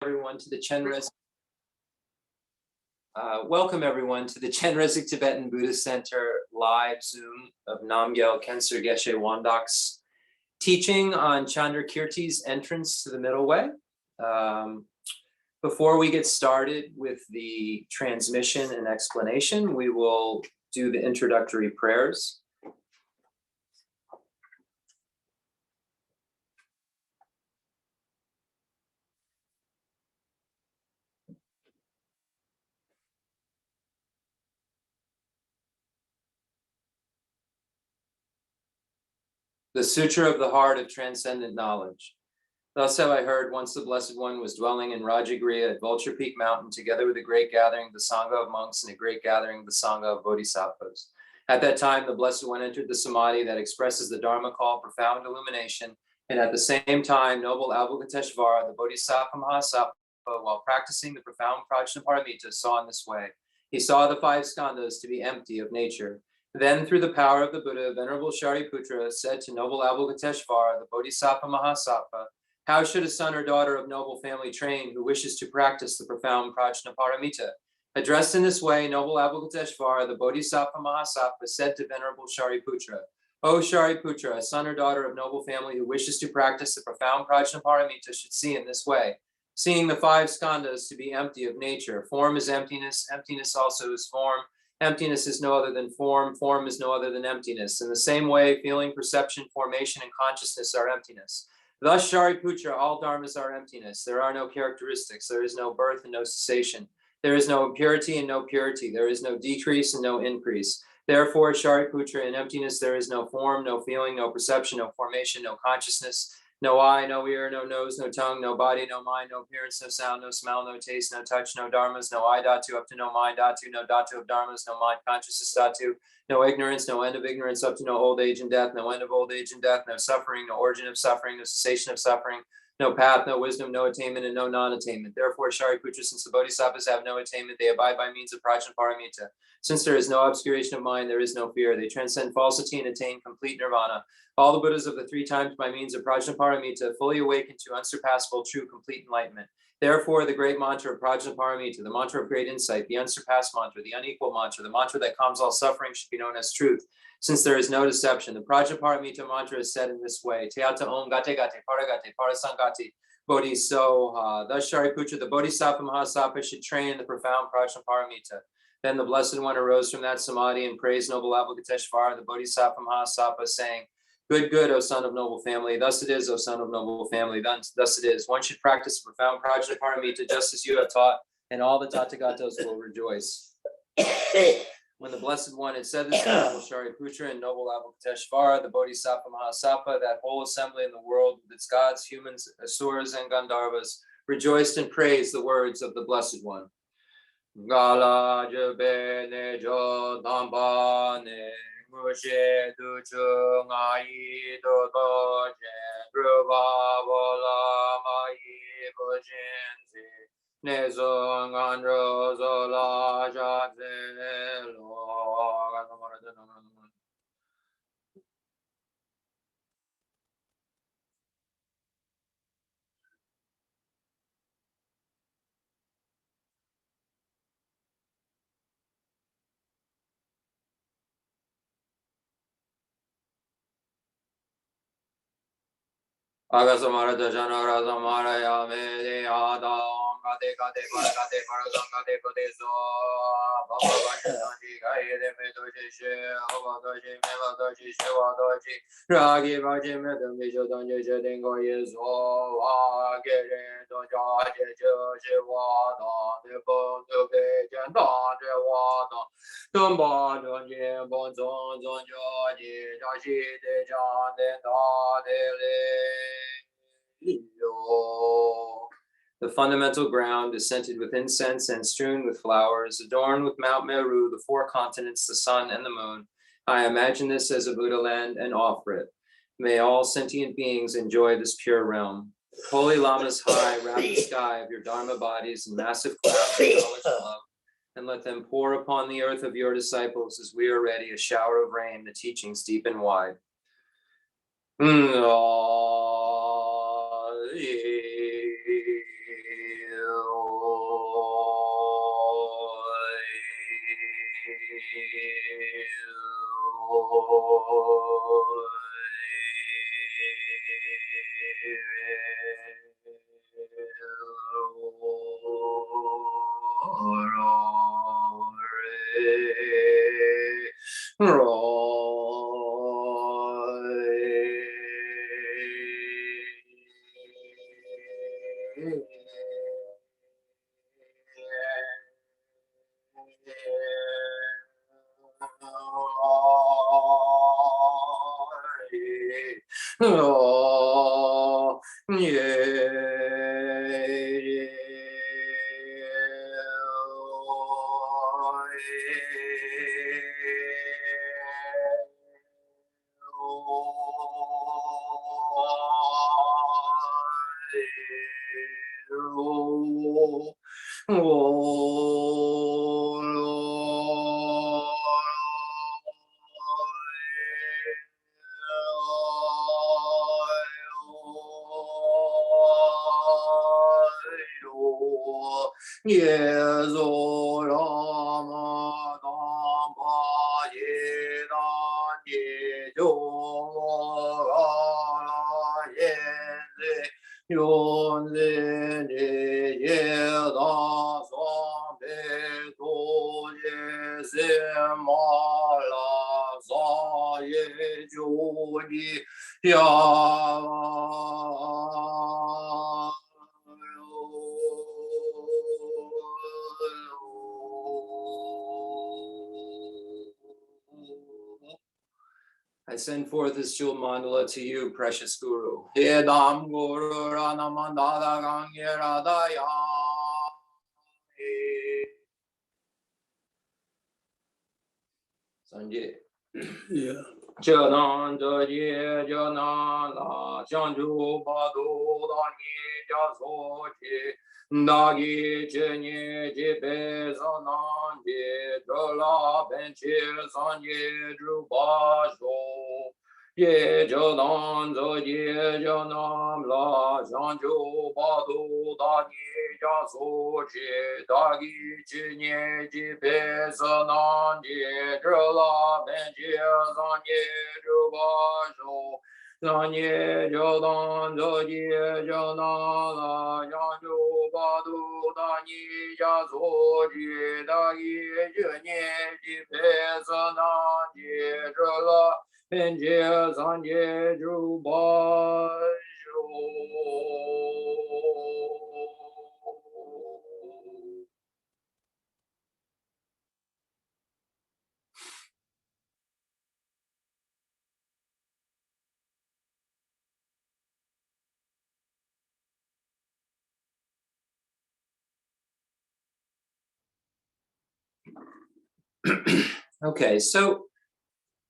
Everyone to the Chenrezig. Welcome everyone to the Chenrezig Tibetan Buddhist Center live Zoom of Namgyal Khensur Geshe Wandak's teaching on Chandrakirti's entrance to the middle way. Before we get started with the transmission and explanation, we will do the introductory prayers. The Sutra of the Heart of Transcendent Knowledge. Thus have I heard, once the Blessed One was dwelling in Rajagriha at Vulture Peak Mountain, together with a great gathering of the Sangha of monks and a great gathering of the Sangha of Bodhisattvas. At that time, the Blessed One entered the Samadhi that expresses the Dharma call, profound illumination, and at the same time, noble Avalokiteshvara, the Bodhisattva Mahasattva, while practicing the profound Prajnaparamita, saw in this way. He saw the five skandhas to be empty of nature. Then, through the power of the Buddha, Venerable Shariputra said to noble Avalokiteshvara, the Bodhisattva Mahasattva, how should a son or daughter of noble family train who wishes to practice the profound Prajnaparamita? Addressed in this way, noble Avalokiteshvara, the Bodhisattva Mahasattva, said to Venerable Shariputra, O Shariputra, a son or daughter of noble family who wishes to practice the profound Prajnaparamita should see in this way. Seeing the five skandhas to be empty of nature, form is emptiness, emptiness also is form. Emptiness is no other than form, form is no other than emptiness. In the same way, feeling, perception, formation, and consciousness are emptiness. Thus, Shariputra, all dharmas are emptiness. There are no characteristics. There is no birth and no cessation. There is no impurity and no purity. There is no decrease and no increase. Therefore, Shariputra, in emptiness there is no form, no feeling, no perception, no formation, no consciousness, no eye, no ear, no nose, no tongue, no body, no mind, no appearance, no sound, no smell, no taste, no touch, no dharmas, no I dhatu up to no mind dhatu, no dhatu of dharmas, no mind consciousness dhatu, no ignorance, no end of ignorance up to no old age and death, no end of old age and death, no suffering, no origin of suffering, no cessation of suffering, no path, no wisdom, no attainment, and no non-attainment. Therefore, Shariputra, since the Bodhisattvas have no attainment, they abide by means of Prajnaparamita. Since there is no obscuration of mind, there is no fear. They transcend falsity and attain complete nirvana. All the Buddhas of the three times by means of Prajnaparamita fully awaken to unsurpassable, true, complete enlightenment. Therefore, the great mantra of Prajnaparamita, the mantra of great insight, the unsurpassed mantra, the unequal mantra, the mantra that calms all suffering should be known as truth. Since there is no deception, the Prajnaparamita mantra is said in this way: Teata Om Gate Gate Paragate Parasangati Bodhisoha. Thus, Shariputra, the Bodhisattva Mahasattva, should train in the profound Prajnaparamita. Then the Blessed One arose from that samadhi and praised noble Avalokiteshvara, the Bodhisattva Mahasattva, saying, Good, good, O son of noble family. Thus it is, O son of noble family. Thus it is. One should practice profound Prajnaparamita just as you have taught, and all the Tathagatas will rejoice. When the Blessed One had said this, noble Shariputra and noble Avalokiteshvara, the Bodhisattva Mahasattva, that whole assembly in the world with its gods, humans, asuras, and Gandharvas, rejoiced and praised the words of the Blessed One. Gala jabene jodambane mushe duchu ngai dodo jendruva vola mai bujinzi nezong andro zola jazelo. Agasamara Janara Zamara Yamedi Ada Gade Gade Paragate Paragangade Kodeso Babavashi Gaide Medoji Avadoji Mevadoji Shivadoji Ragi Vaji Medam Vishodanji Jedingo Yeso Agere Dojaji Shivada Nebo Duke Jandan Jewada Tumba Donji Bonzon Zonjoji Jashi Dejan Dendadele. The fundamental ground is scented with incense and strewn with flowers, adorned with Mount Meru, the four continents, the sun, and the moon. I imagine this as a Buddha land and offer it. May all sentient beings enjoy this pure realm. Holy Lamas high, wrap the sky of your Dharma bodies in massive clouds of knowledge and love, and let them pour upon the earth of your disciples as we are ready a shower of rain, the teachings deep and wide. I send forth this jewel mandala to you, precious Guru. Hedam Guru Ranamandada Gangiradaya. Sanjay. Yeah. Janan Jaye Janan La Janju Badu Dani Jasochi Dagi Jenye Jipe Zanan Je Jola Benchi Sanye Drubajo Ye Janan Zaye Janam La Janju Badu Dani Jasochi Dagi Jenye Jipe Zanan Je Jola Benchi Sanye Drubajo Sanye Jodan Zoji Jana La Janju Badu Dani Jasoji Dagi Jenye Jipe Sanan Je Jola Benji Sanye Drubajo. Okay, so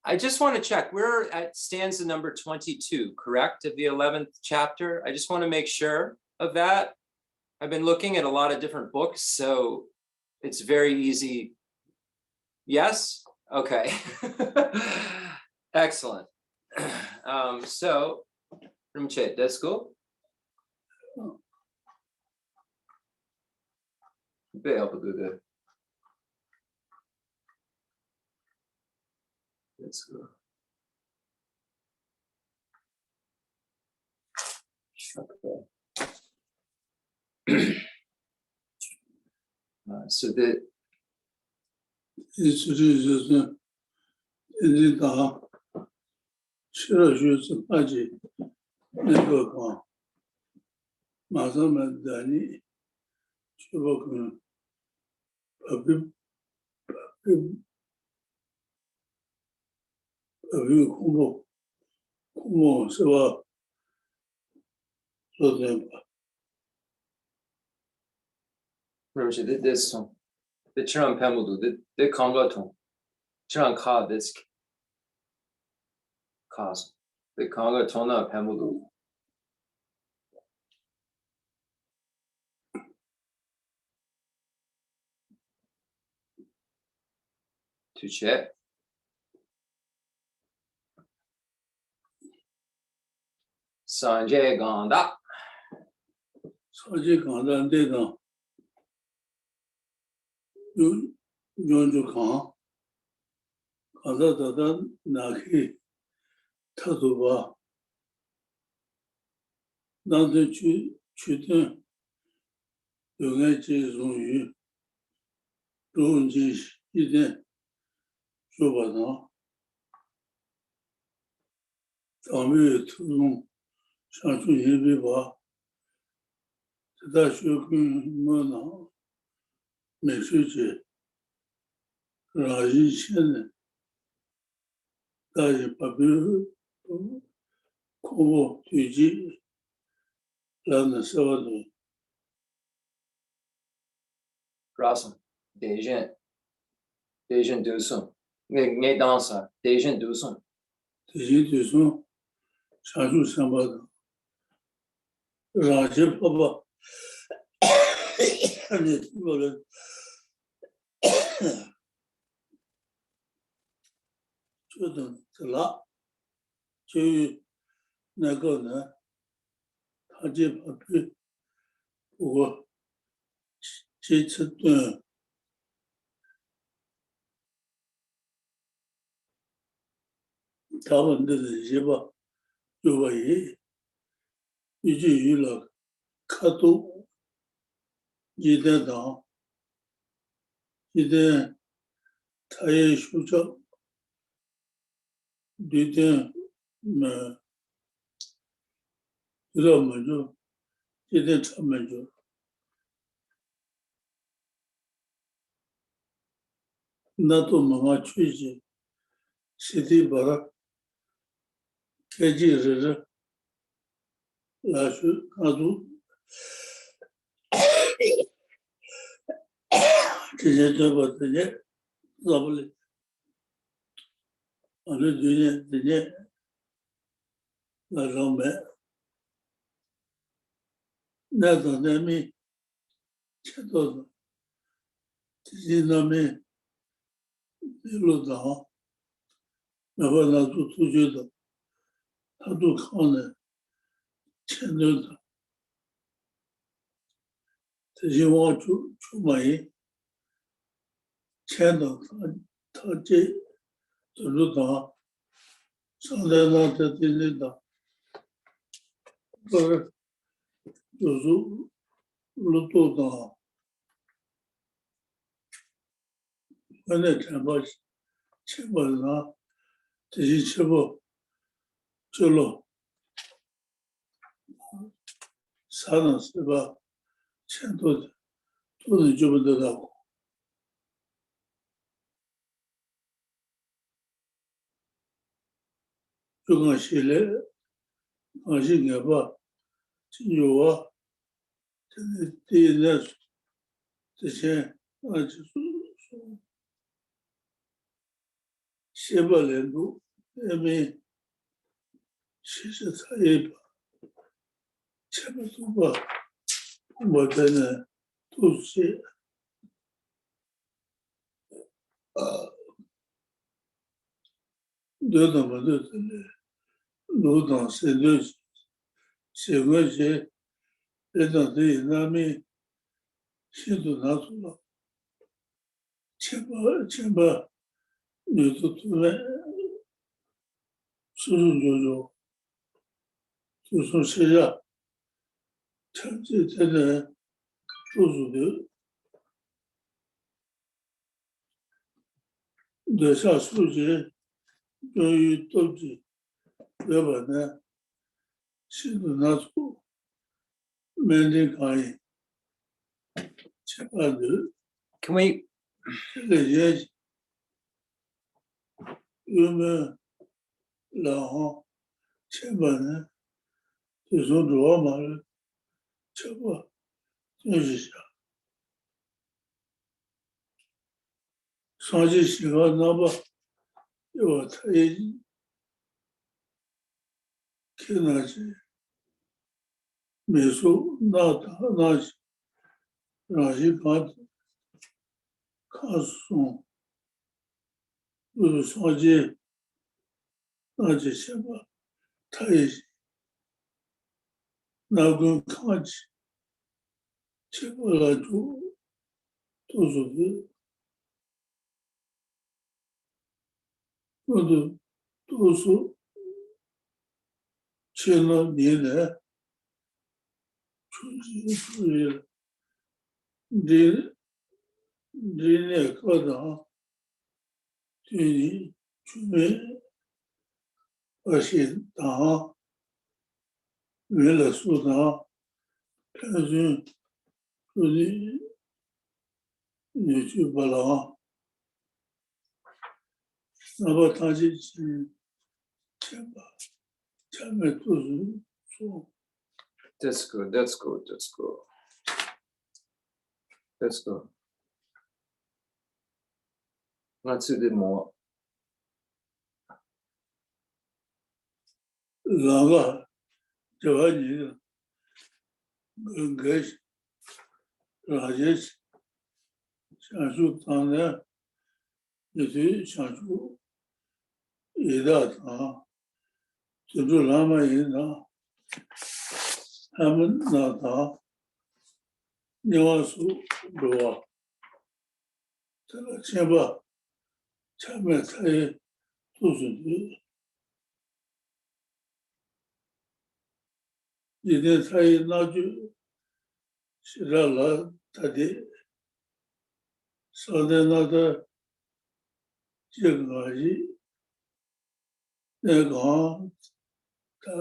I just want to check. We're at stanza number 22, correct, of the 11th chapter. I just want to make sure of that. I've been looking at a lot of different books, so it's very easy. Yes? Okay. Excellent. So, Rinpoche, let's go. Good. Let's go. Okay. So the Introduction is the Chenrezig Paji Network. Masama Dani Chibokun Papi Kumo Seva Sodempa. Rinpoche, this song. The Chiran Pemudu, the Kongaton, Chiran Ka, this cause, the Kongatona Pemudu. To check. Sanjay Ganda. Sanjay Ganda Deda. Yonju Khan. Kanda Dada Naki 他说吧，那的决定有爱这种语，中间一点说不上，咱们初中上初一毕吧，在大学跟我那美术节，让以前的大学把别人空我推荐，让那什么的。Próximo. Dejan Dusun. Ngay dança. Dejan Dusun. 这些就说上学上班的，让些爸爸看见这个人，觉得这了，就那个人，他就把对我这次对他们的这些吧，就把已经有了可多一点党，一点他也学着一点有点么就一点他们就那都慢慢去去，实际把它开启是来去那都这些这个这些做不了，反正这些那上面那到那边吃到的，这些那边一路上，然后那都出去的，他都看了签证的，这些我出门签到他这走路上上来那这的，不是就是路途上，我那全部上这些全部走了3到4个签到的，都能就不得到。就讲起来，放心眼吧，有啊，这个对那这些就是说写不来路，因为其实他也把前面都把我的呢都写有那么多的路上写的写过些，那种对那边写都拿出了，前把有的突然就说写下，成绩在那读书的。留下数据用于斗志，要不呢，系统拿出面对抗议，前半的 Can we? 这个也有没有然后前半呢，就从主要嘛，全部就是下，上去喜欢那么，要他也看那些美术那些让些看书，就是上去那些什么，他也那个看起，结果那都是的，我都是去了你的出于理念课堂对你准备而且党为了树党开始注意你去不了，那么他就是前面都是说。That's good. That's good. That's good. That's good. 那次的more. 那个这个你跟那些享受当然也是享受一大堂，尊重喇嘛一堂，他们那堂另外说罗，这个前吧前面才都是的，一天才那就是让了他的上的那个这个而已，那个他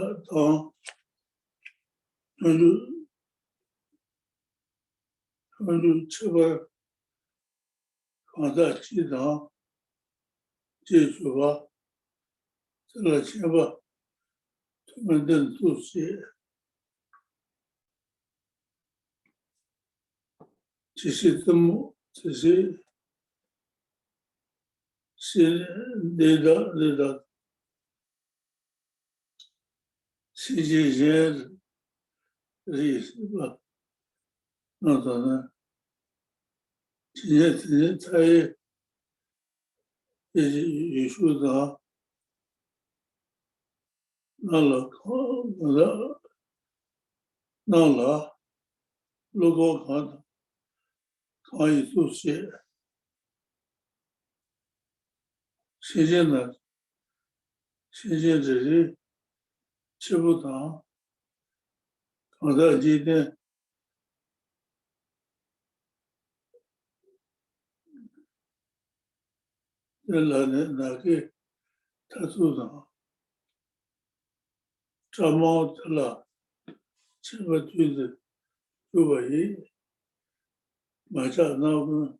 就吃吧，放在机场接触吧，这个钱吧，他们的都是这些怎么这些是那个这些人的意思吧？那当然，今天才也是说的，那了，如果可以做些，现在呢，现在这些吃不到，看到今天。那个他组长，这么了，这个句子作为马上那个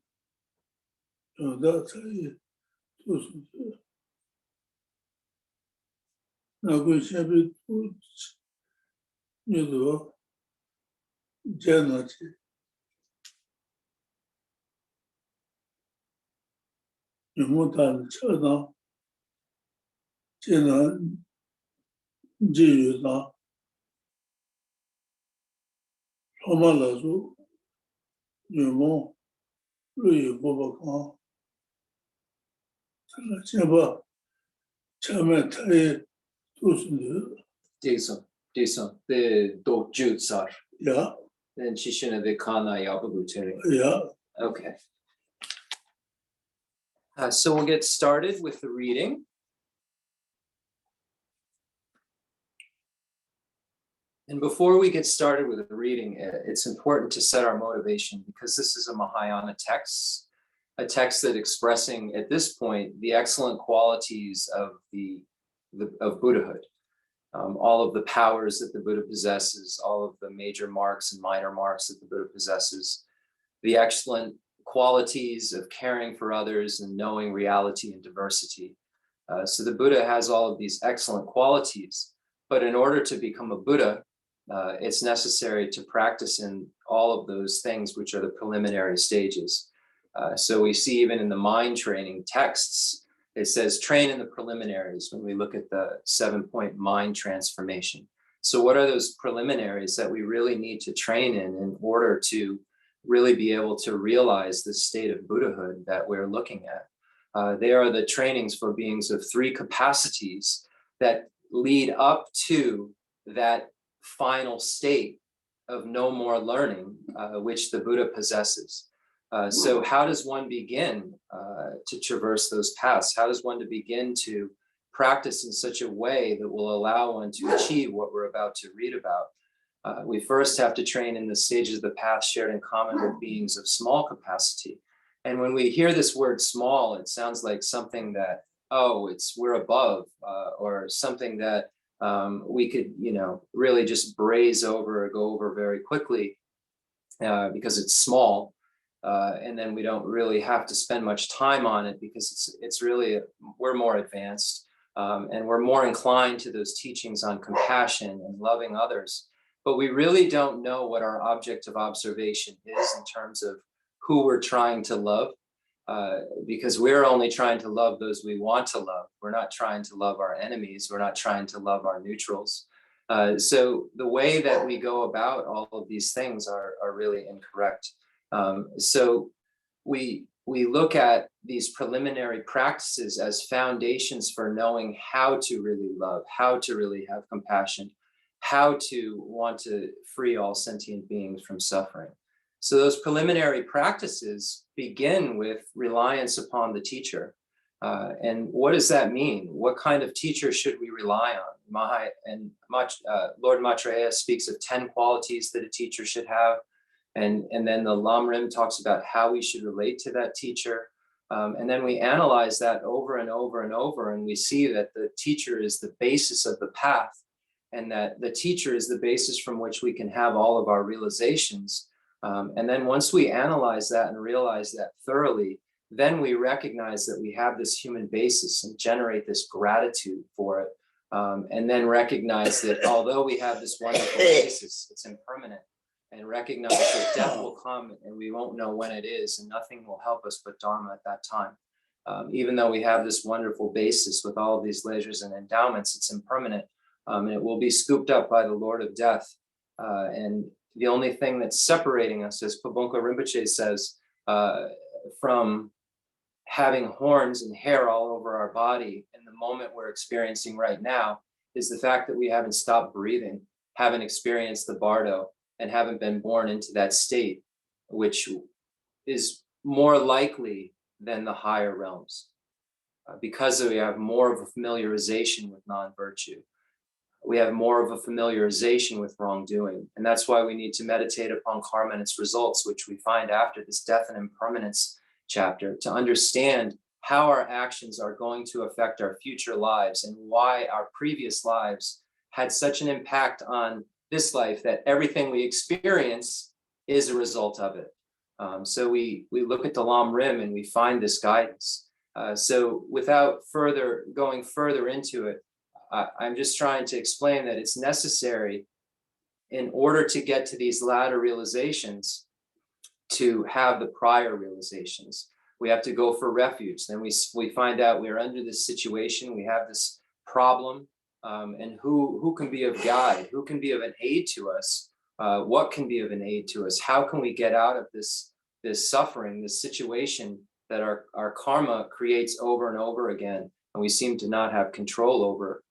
有的才做出去，那个下面都那个这样去，有没谈车上，这样就有他，他们来说，有没有不讲，这个前吧，前面他也都是的。Det som. Det då jutsar. Ja. Den kishina de kana yabaguteri. Yeah. Okay. So we'll get started with the reading. And before we get started with the reading, it's important to set our motivation because this is a Mahayana text, a text that expressing at this point the excellent qualities of of Buddhahood. All of the powers that the Buddha possesses, all of the major marks and minor marks that the Buddha possesses, the excellent qualities of caring for others and knowing reality and diversity. So the Buddha has all of these excellent qualities, but in order to become a Buddha, it's necessary to practice in all of those things, which are the preliminary stages. So we see even in the mind training texts, it says train in the preliminaries when we look at the 7-point mind transformation. So what are those preliminaries that we really need to train in order to really be able to realize the state of Buddhahood that we're looking at? They are the trainings for beings of 3 capacities that lead up to that final state of no more learning, which the Buddha possesses. So how does one begin to traverse those paths? How does one begin to practice in such a way that will allow one to achieve what we're about to read about. We first have to train in the stages of the path shared in common with beings of small capacity. And when we hear this word small, it sounds like something that, we're above, or something that we could, really just braze over or go over very quickly because it's small. And then we don't really have to spend much time on it because it's really, we're more advanced and we're more inclined to those teachings on compassion and loving others. But we really don't know what our object of observation is in terms of who we're trying to love, because we're only trying to love those we want to love. We're not trying to love our enemies. We're not trying to love our neutrals. So the way that we go about all of these things are really incorrect. So we look at these preliminary practices as foundations for knowing how to really love, how to really have compassion, how to want to free all sentient beings from suffering. So those preliminary practices begin with reliance upon the teacher. And what does that mean? What kind of teacher should we rely on? Lord Maitreya speaks of 10 qualities that a teacher should have. And then the Lam Rim talks about how we should relate to that teacher. And then we analyze that over and over and over, and we see that the teacher is the basis of the path, and that the teacher is the basis from which we can have all of our realizations. And then once we analyze that and realize that thoroughly, then we recognize that we have this human basis and generate this gratitude for it. And then recognize that although we have this wonderful basis, it's impermanent. And recognize that death will come and we won't know when it is, and nothing will help us but Dharma at that time. Even though we have this wonderful basis with all of these leisures and endowments, it's impermanent, and it will be scooped up by the Lord of Death. And the only thing that's separating us, as Pabonka Rinpoche says, from having horns and hair all over our body in the moment we're experiencing right now, is the fact that we haven't stopped breathing, haven't experienced the bardo, and haven't been born into that state, which is more likely than the higher realms, because we have more of a familiarization with non-virtue. We have more of a familiarization with wrongdoing. And that's why we need to meditate upon karma and its results, which we find after this death and impermanence chapter, to understand how our actions are going to affect our future lives and why our previous lives had such an impact on this life that everything we experience is a result of it. So we look at the Lam Rim and we find this guidance. So without going further into it, I'm just trying to explain that it's necessary in order to get to these latter realizations to have the prior realizations. We have to go for refuge. Then we find out we're under this situation, we have this problem, and who can be of guide, who can be of an aid to us, what can be of an aid to us, how can we get out of this suffering, this situation that our karma creates over and over again, and we seem to not have control over.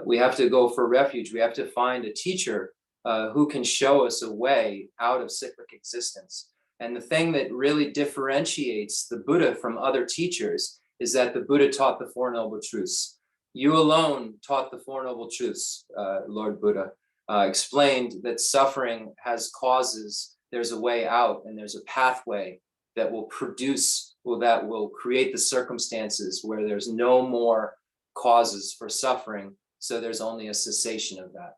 We have to go for refuge. We have to find a teacher who can show us a way out of cyclic existence. And the thing that really differentiates the Buddha from other teachers is that the Buddha taught the Four Noble Truths. You alone taught the Four Noble Truths, Lord Buddha. Explained that suffering has causes, there's a way out, and there's a pathway that will create the circumstances where there's no more causes for suffering, so there's only a cessation of that.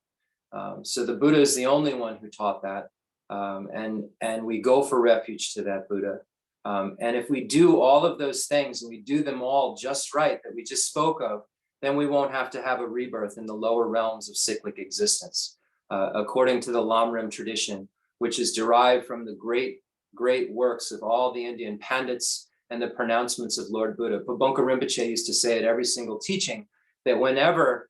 So the Buddha is the only one who taught that, and we go for refuge to that Buddha. And if we do all of those things, and we do them all just right that we just spoke of, then we won't have to have a rebirth in the lower realms of cyclic existence. According to the Lam Rim tradition, which is derived from the great works of all the Indian Pandits and the pronouncements of Lord Buddha. Pabonka Rinpoche used to say at every single teaching that whenever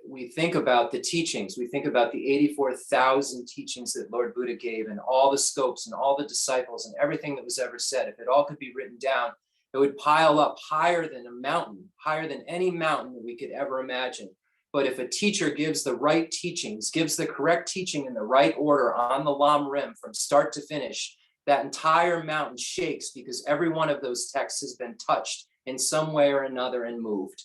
we think about the teachings, we think about the 84,000 teachings that Lord Buddha gave and all the scopes and all the disciples and everything that was ever said, if it all could be written down, it would pile up higher than a mountain, higher than any mountain that we could ever imagine. But if a teacher gives the right teachings, gives the correct teaching in the right order on the Lam Rim from start to finish, that entire mountain shakes because every one of those texts has been touched in some way or another and moved.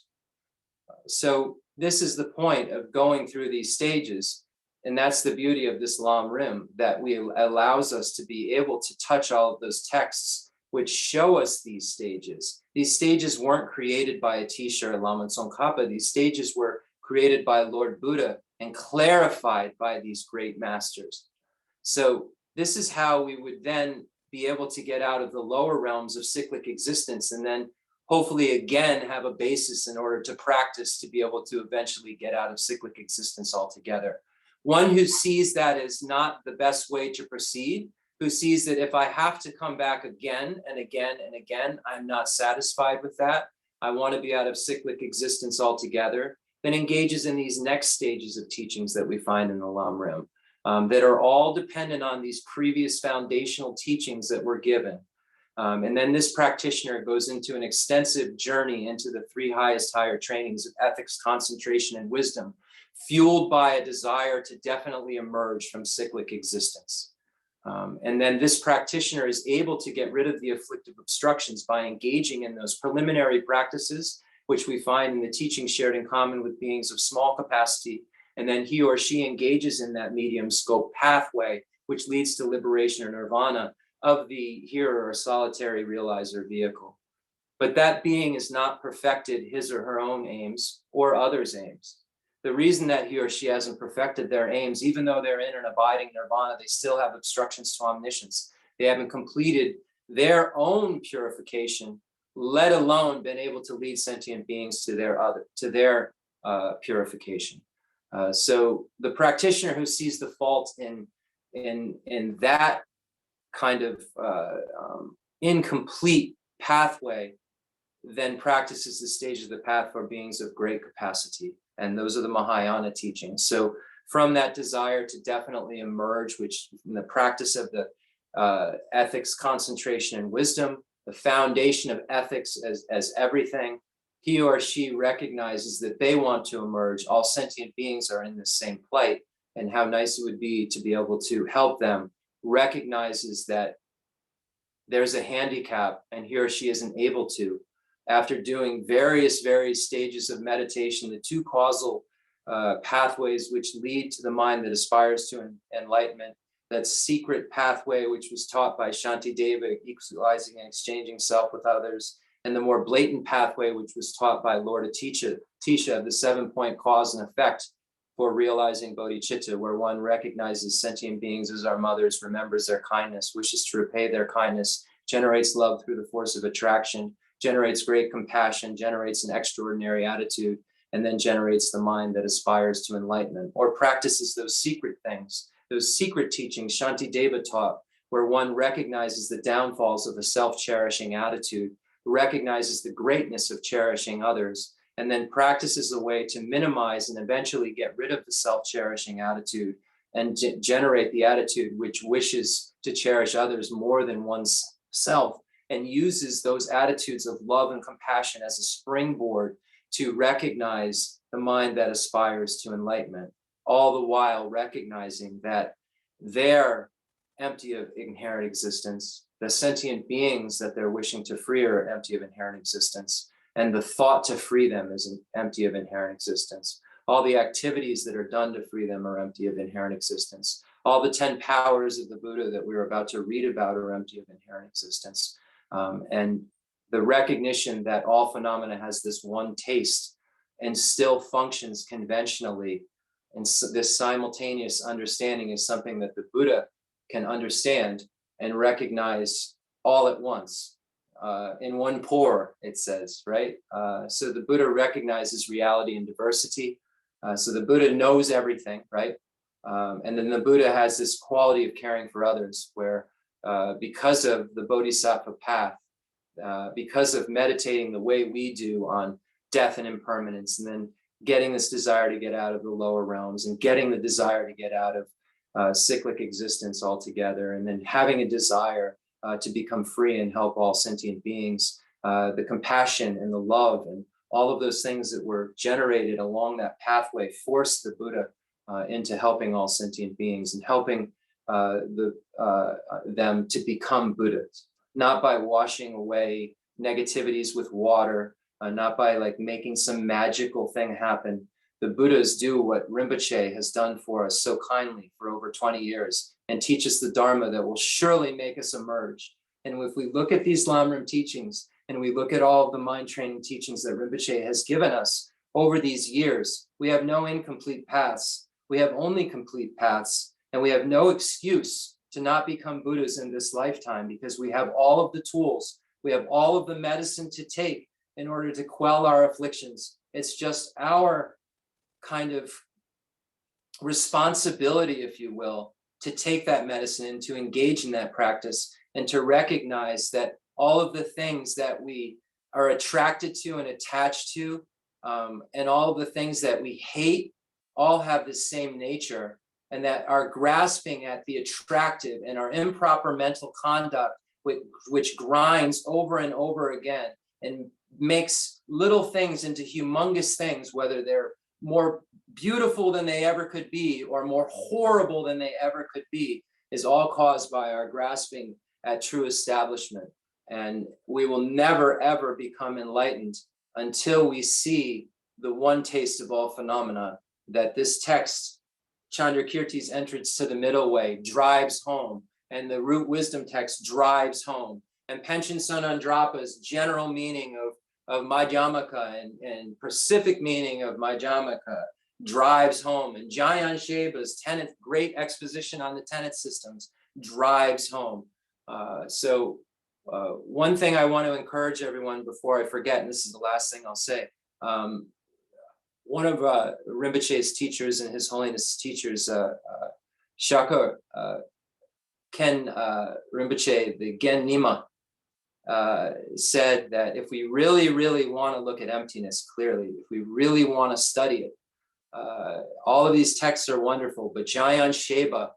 So this is the point of going through these stages. And that's the beauty of this Lam Rim, that allows us to be able to touch all of those texts which show us these stages. These stages weren't created by Atisha or Lama Tsongkhapa. These stages were created by Lord Buddha and clarified by these great masters. So this is how we would then be able to get out of the lower realms of cyclic existence, and then hopefully again have a basis in order to practice to be able to eventually get out of cyclic existence altogether. One who sees that as not the best way to proceed, who sees that if I have to come back again and again and again, I'm not satisfied with that, I want to be out of cyclic existence altogether, then engages in these next stages of teachings that we find in the Lam Rim, that are all dependent on these previous foundational teachings that were given. And then this practitioner goes into an extensive journey into the three highest higher trainings of ethics, concentration, and wisdom, fueled by a desire to definitely emerge from cyclic existence. And then this practitioner is able to get rid of the afflictive obstructions by engaging in those preliminary practices, which we find in the teachings shared in common with beings of small capacity. And then he or she engages in that medium scope pathway, which leads to liberation or nirvana of the hearer or solitary realizer vehicle. But that being is not perfected his or her own aims or others' aims. The reason that he or she hasn't perfected their aims, even though they're in an abiding nirvana, they still have obstructions to omniscience. They haven't completed their own purification, let alone been able to lead sentient beings to their purification. So the practitioner who sees the fault in that kind of incomplete pathway then practices the stage of the path for beings of great capacity. And those are the Mahayana teachings. So from that desire to definitely emerge, which in the practice of the ethics, concentration, and wisdom, the foundation of ethics as everything, he or she recognizes that they want to emerge. All sentient beings are in the same plight, and how nice it would be to be able to help them, recognizes that there's a handicap and he or she isn't able to. After doing various stages of meditation, the two causal pathways which lead to the mind that aspires to enlightenment, that secret pathway which was taught by Shantideva, equalizing and exchanging self with others, and the more blatant pathway which was taught by Lord Atisha, the 7-point cause and effect for realizing bodhicitta, where one recognizes sentient beings as our mothers, remembers their kindness, wishes to repay their kindness, generates love through the force of attraction, generates great compassion, generates an extraordinary attitude, and then generates the mind that aspires to enlightenment, or practices those secret things, those secret teachings Shantideva taught, where one recognizes the downfalls of a self-cherishing attitude, recognizes the greatness of cherishing others, and then practices a way to minimize and eventually get rid of the self-cherishing attitude and generate the attitude which wishes to cherish others more than oneself, and uses those attitudes of love and compassion as a springboard to recognize the mind that aspires to enlightenment, all the while recognizing that they're empty of inherent existence, the sentient beings that they're wishing to free are empty of inherent existence, and the thought to free them is empty of inherent existence. All the activities that are done to free them are empty of inherent existence. All the 10 powers of the Buddha that we're about to read about are empty of inherent existence. And the recognition that all phenomena has this one taste and still functions conventionally, and so this simultaneous understanding is something that the Buddha can understand and recognize all at once, in one pour, it says, right? So the Buddha recognizes reality and diversity. So the Buddha knows everything, right? And then the Buddha has this quality of caring for others, where because of the Bodhisattva path, because of meditating the way we do on death and impermanence, and then getting this desire to get out of the lower realms, and getting the desire to get out of cyclic existence altogether, and then having a desire to become free and help all sentient beings, the compassion and the love and all of those things that were generated along that pathway forced the Buddha into helping all sentient beings and helping them to become Buddhas, not by washing away negativities with water, not by like making some magical thing happen. The Buddhas do what Rinpoche has done for us so kindly for over 20 years and teach us the Dharma that will surely make us emerge. And if we look at these Lamrim teachings and we look at all of the mind training teachings that Rinpoche has given us over these years, we have no incomplete paths. We have only complete paths, and we have no excuse to not become Buddhas in this lifetime because we have all of the tools. We have all of the medicine to take in order to quell our afflictions. It's just our kind of responsibility, if you will, to take that medicine and to engage in that practice and to recognize that all of the things that we are attracted to and attached to, and all of the things that we hate, all have the same nature, and that our grasping at the attractive and our improper mental conduct, which grinds over and over again and makes little things into humongous things, whether they're more beautiful than they ever could be or more horrible than they ever could be, is all caused by our grasping at true establishment. And we will never, ever become enlightened until we see the one taste of all phenomena that this text, Chandrakirti's entrance to the middle way, drives home, and the root wisdom text drives home, and Panchen Sonandrapa's general meaning of Madhyamaka and specific meaning of Madhyamaka drives home, and Jayan Sheba's great exposition on the tenet systems drives home. One thing I want to encourage everyone before I forget, and this is the last thing I'll say, one of Rinpoche's teachers and His Holiness teachers, Shaka Ken Rinpoche, the Gen Nima, said that if we really, really want to look at emptiness clearly, if we really want to study it, all of these texts are wonderful, but Jayan Sheba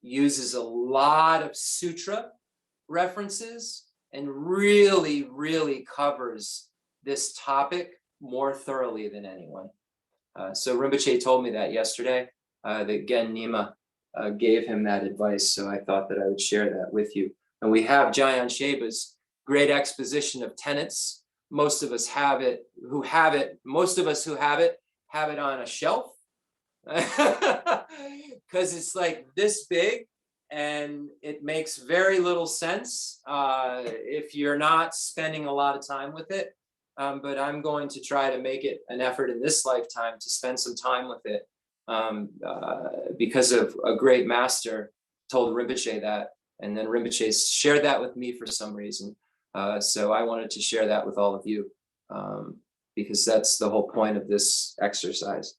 uses a lot of sutra references and really, really covers this topic more thoroughly than anyone. So Rinpoche told me that yesterday, that Gen Nima gave him that advice. So I thought that I would share that with you. And we have Jayan Sheba's great exposition of tenets. Most of us have it, most of us who have it on a shelf because it's like this big and it makes very little sense if you're not spending a lot of time with it. But I'm going to try to make it an effort in this lifetime to spend some time with it because of a great master told Rinpoche that, and then Rinpoche shared that with me for some reason. So I wanted to share that with all of you because that's the whole point of this exercise.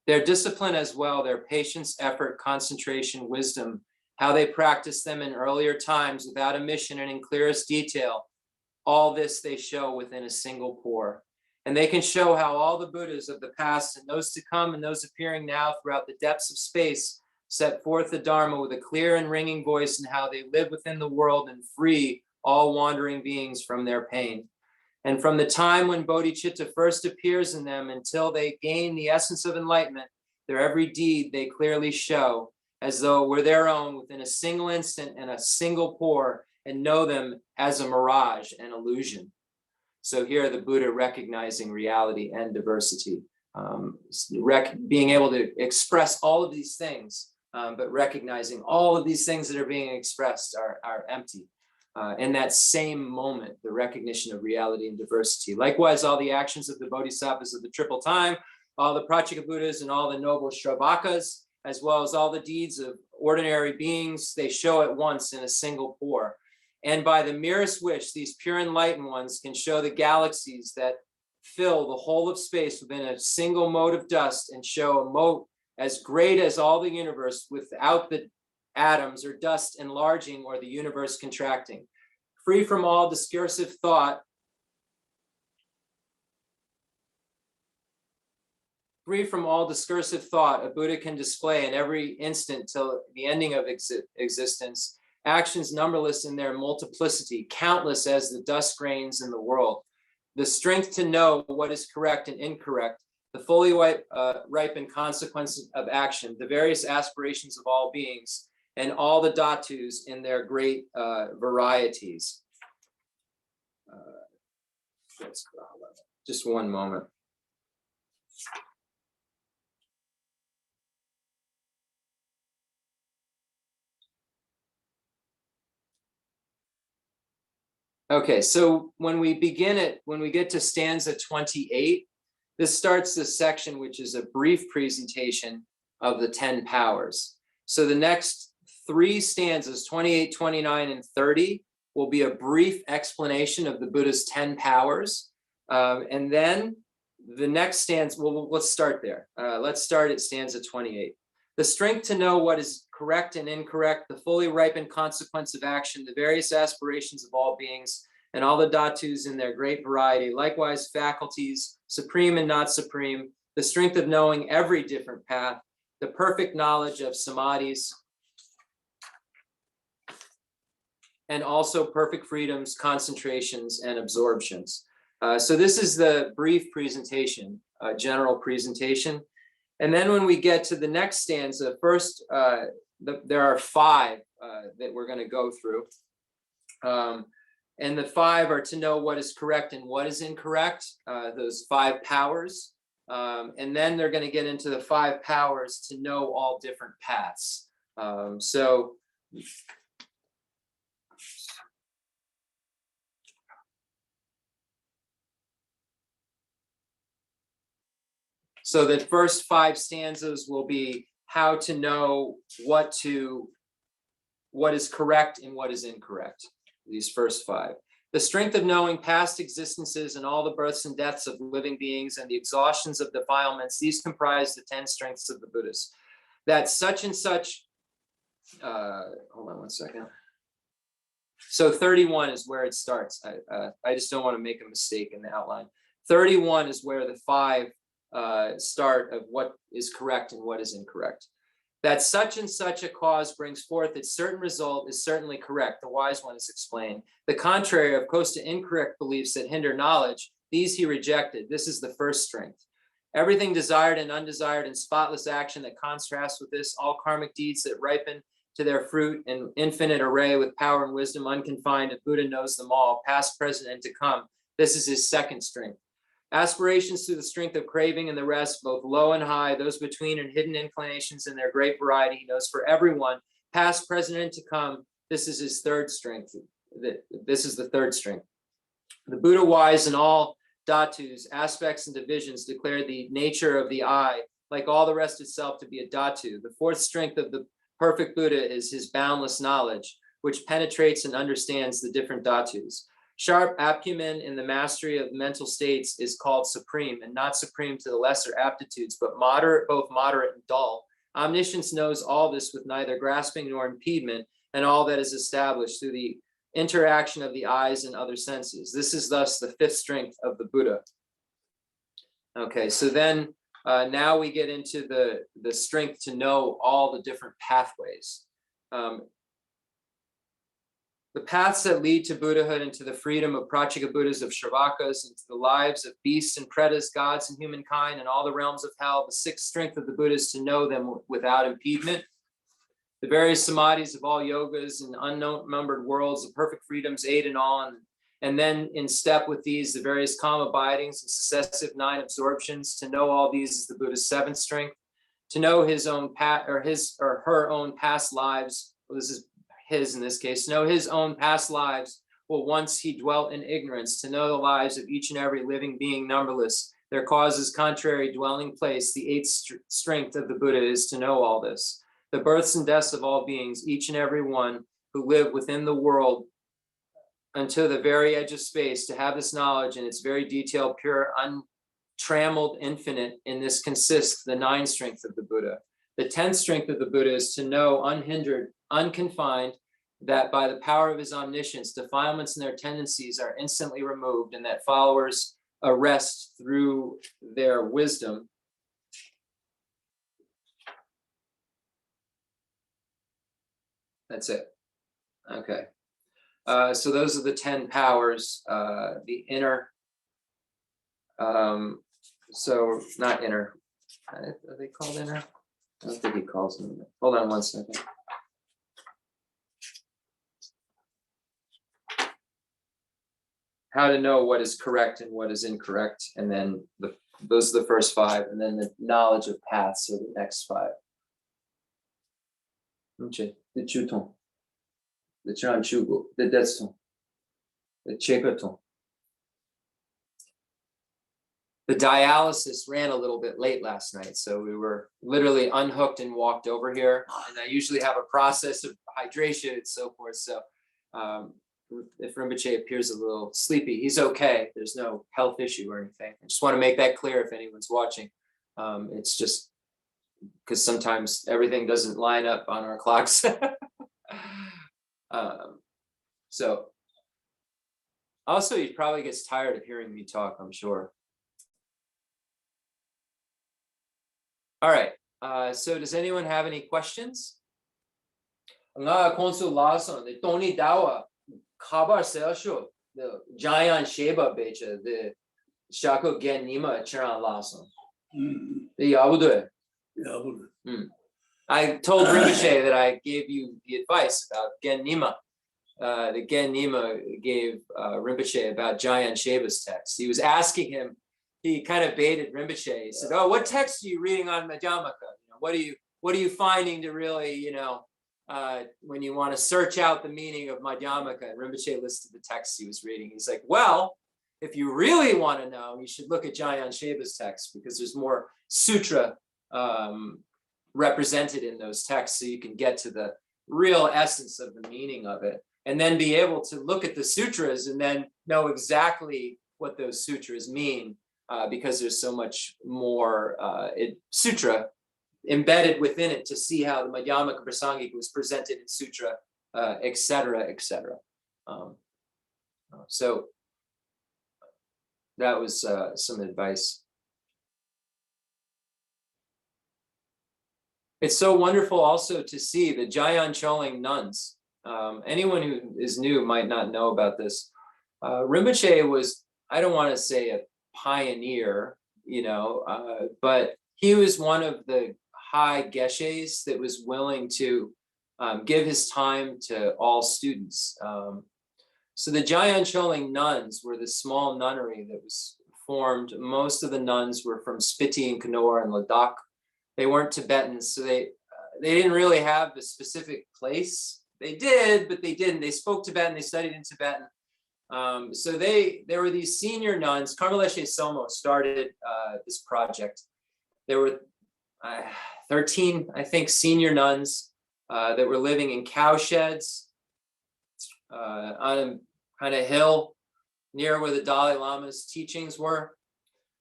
Their discipline as well, their patience, effort, concentration, wisdom, how they practiced them in earlier times without omission and in clearest detail, all this they show within a single pore. And they can show how all the Buddhas of the past and those to come and those appearing now throughout the depths of space set forth the Dharma with a clear and ringing voice, and how they live within the world and free all wandering beings from their pain. And from the time when bodhicitta first appears in them until they gain the essence of enlightenment, their every deed they clearly show, as though it were their own within a single instant and a single pore, and know them as a mirage and illusion. So here the Buddha recognizing reality and diversity, being able to express all of these things, but recognizing all of these things that are being expressed are empty. In that same moment, the recognition of reality and diversity. Likewise, all the actions of the bodhisattvas of the triple time, all the Pratyeka Buddhas and all the noble Shravakas, as well as all the deeds of ordinary beings, they show at once in a single pore. And by the merest wish, these pure enlightened ones can show the galaxies that fill the whole of space within a single mote of dust, and show a mote as great as all the universe without the atoms or dust enlarging or the universe contracting. Free from all discursive thought, a Buddha can display in every instant till the ending of existence, actions numberless in their multiplicity, countless as the dust grains in the world. The strength to know what is correct and incorrect, the fully ripened consequences of action, the various aspirations of all beings, and all the dhatus in their great varieties. Just one moment. Okay, so when we get to stanza 28, this starts this section, which is a brief presentation of the 10 powers. So the next 3 stanzas, 28, 29, and 30, will be a brief explanation of the Buddha's 10 powers. And then the next stanza, well, let's start there. Let's start at stanza 28. The strength to know what is correct and incorrect, the fully ripened consequence of action, the various aspirations of all beings, and all the dhatus in their great variety, likewise faculties, supreme and not supreme, the strength of knowing every different path, the perfect knowledge of samadhis, and also perfect freedoms, concentrations, and absorptions. So this is the brief presentation, general presentation. And then when we get to the next stanza, first, there are 5 that we're going to go through. And the 5 are to know what is correct and what is incorrect, those 5 powers. And then they're going to get into the 5 powers to know all different paths. So the first 5 stanzas will be how to know what is correct and what is incorrect. These first 5. The strength of knowing past existences and all the births and deaths of living beings and the exhaustions of defilements, these comprise the 10 strengths of the Buddhists. That such and such, hold on one second. So 31 is where it starts. I just don't want to make a mistake in the outline. 31 is where the 5 start of what is correct and what is incorrect. That such and such a cause brings forth its certain result is certainly correct. The wise one is explained. The contrary of opposed to incorrect beliefs that hinder knowledge, these he rejected. This is the first strength. Everything desired and undesired and spotless action that contrasts with this, all karmic deeds that ripen to their fruit in infinite array with power and wisdom unconfined, and Buddha knows them all, past, present, and to come. This is his second strength. Aspirations through the strength of craving and the rest, both low and high, those between and hidden inclinations in their great variety, he knows for everyone, past, present, and to come. This is his third strength. This is the third strength. The Buddha wise in all dhatus, aspects, and divisions declare the nature of the I, like all the rest itself, to be a dhatu. The fourth strength of the perfect Buddha is his boundless knowledge, which penetrates and understands the different dhatus. Sharp acumen in the mastery of mental states is called supreme, and not supreme to the lesser aptitudes, but moderate, both moderate and dull. Omniscience knows all this with neither grasping nor impediment, and all that is established through the interaction of the eyes and other senses. This is thus the fifth strength of the Buddha. Okay, so then now we get into the strength to know all the different pathways. The paths that lead to Buddhahood and to the freedom of Pratyeka Buddhas, of Shravakas, and to the lives of beasts and pretas, gods and humankind, and all the realms of hell. The sixth strength of the Buddha is to know them without impediment. The various samadhis of all yogas and unnumbered worlds, the perfect freedoms, 8 in all, and then in step with these, the various calm abidings and successive 9 absorptions. To know all these is the Buddha's seventh strength. To know his own his or her own past lives. Well, this is his in this case. To know his own past lives. Well, once he dwelt in ignorance. To know the lives of each and every living being numberless. Their causes contrary dwelling place. The eighth strength of the Buddha is to know all this. The births and deaths of all beings, each and every one who live within the world until the very edge of space, to have this knowledge in its very detailed, pure, untrammeled, infinite. In this consists the 9th strength of the Buddha. The 10th strength of the Buddha is to know unhindered, unconfined, that by the power of his omniscience, defilements and their tendencies are instantly removed, and that followers arrest through their wisdom. That's it. Okay. So those are the 10 powers, the inner So not inner. Are they called inner? I don't think he calls them. Hold on one second. How to know what is correct and what is incorrect, and then those are the first 5, and then the knowledge of paths are the next 5. Okay. The chuton, the chan chugu, the deston, the chekaton. The dialysis ran a little bit late last night, so we were literally unhooked and walked over here. And I usually have a process of hydration and so forth. So if Rinpoche appears a little sleepy, he's okay. There's no health issue or anything. I just want to make that clear if anyone's watching. It's just because sometimes everything doesn't line up on our clocks. So also, he probably gets tired of hearing me talk, I'm sure. All right, so does anyone have any questions? Nga Khensur Rinpoche, the Tony Dawa, Khabar Selsho, the Giant Sheba Becha, the Shako Gen Nima Chiran Lason. The Yabudu. I told Rinpoche that I gave you the advice about Gen Nima. The Gen Nima gave Rinpoche about Giant Sheba's text. He was asking him. He kind of baited Rinpoche. He said, "Oh, what text are you reading on Madhyamaka? What are you finding to really, when you want to search out the meaning of Madhyamaka?" And Rinpoche listed the texts he was reading. He's like, "Well, if you really want to know, you should look at Jayan Sheba's text because there's more sutra represented in those texts, so you can get to the real essence of the meaning of it, and then be able to look at the sutras and then know exactly what those sutras mean." Because there's so much more sutra embedded within it to see how the Madhyamaka Prasangika was presented in sutra, etc., etc. So that was some advice. It's so wonderful also to see the Jayan Choling nuns. Anyone who is new might not know about this. Rinpoche was, I don't want to say a pioneer, but he was one of the high geshes that was willing to give his time to all students. So the Jayan Choling nuns were the small nunnery that was formed. Most of the nuns were from Spiti and Kannur and Ladakh. They weren't Tibetans, so they didn't really have a specific place. They did, but they didn't. They spoke Tibetan, they studied in Tibetan. So there were these senior nuns. Carmeleshe Somo started this project. There were 13, I think, senior nuns that were living in cowsheds on a kind of hill near where the Dalai Lama's teachings were.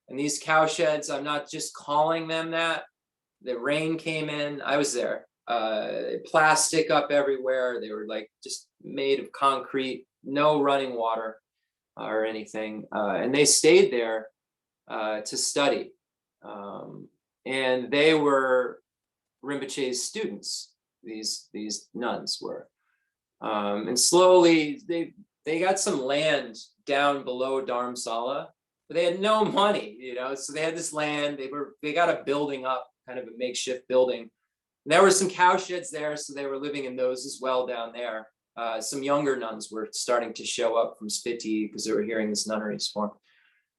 And these cowsheds, I'm not just calling them that. The rain came in. I was there. Plastic up everywhere. They were like just made of concrete. No running water or anything. And they stayed there to study. And they were Rinpoche's students, these nuns were. And slowly they got some land down below Dharamsala, but they had no money, so they had this land, they got a building up, kind of a makeshift building. And there were some cowsheds there, so they were living in those as well down there. Some younger nuns were starting to show up from Spiti because they were hearing this nunneries form.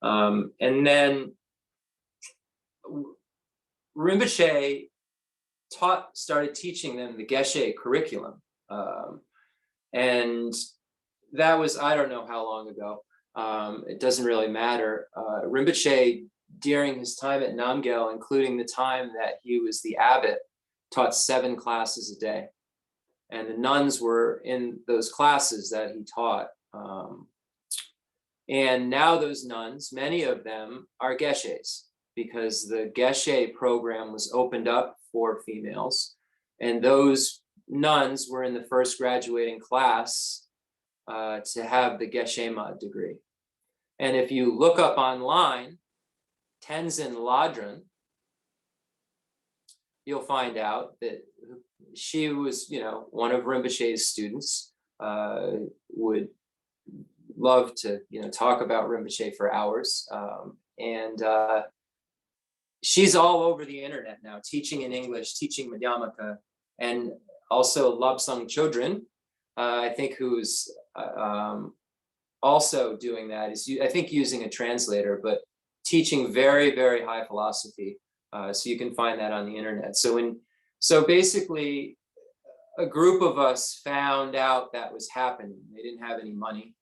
And then Rinpoche started teaching them the Geshe curriculum. And that was, I don't know how long ago. It doesn't really matter. Rinpoche, during his time at Namgyal, including the time that he was the abbot, taught 7 classes a day. And the nuns were in those classes that he taught. And now those nuns, many of them are Geshes, because the Geshe program was opened up for females. And those nuns were in the first graduating class to have the Geshe-ma degree. And if you look up online, Tenzin Ladran, you'll find out that she was, one of Rinpoche's students, would love to, talk about Rinpoche for hours. And she's all over the internet now, teaching in English, teaching Madhyamaka, and also Lobsang children, I think, who's also doing that, is I think using a translator, but teaching very, very high philosophy. So you can find that on the internet. So basically, a group of us found out that was happening. They didn't have any money.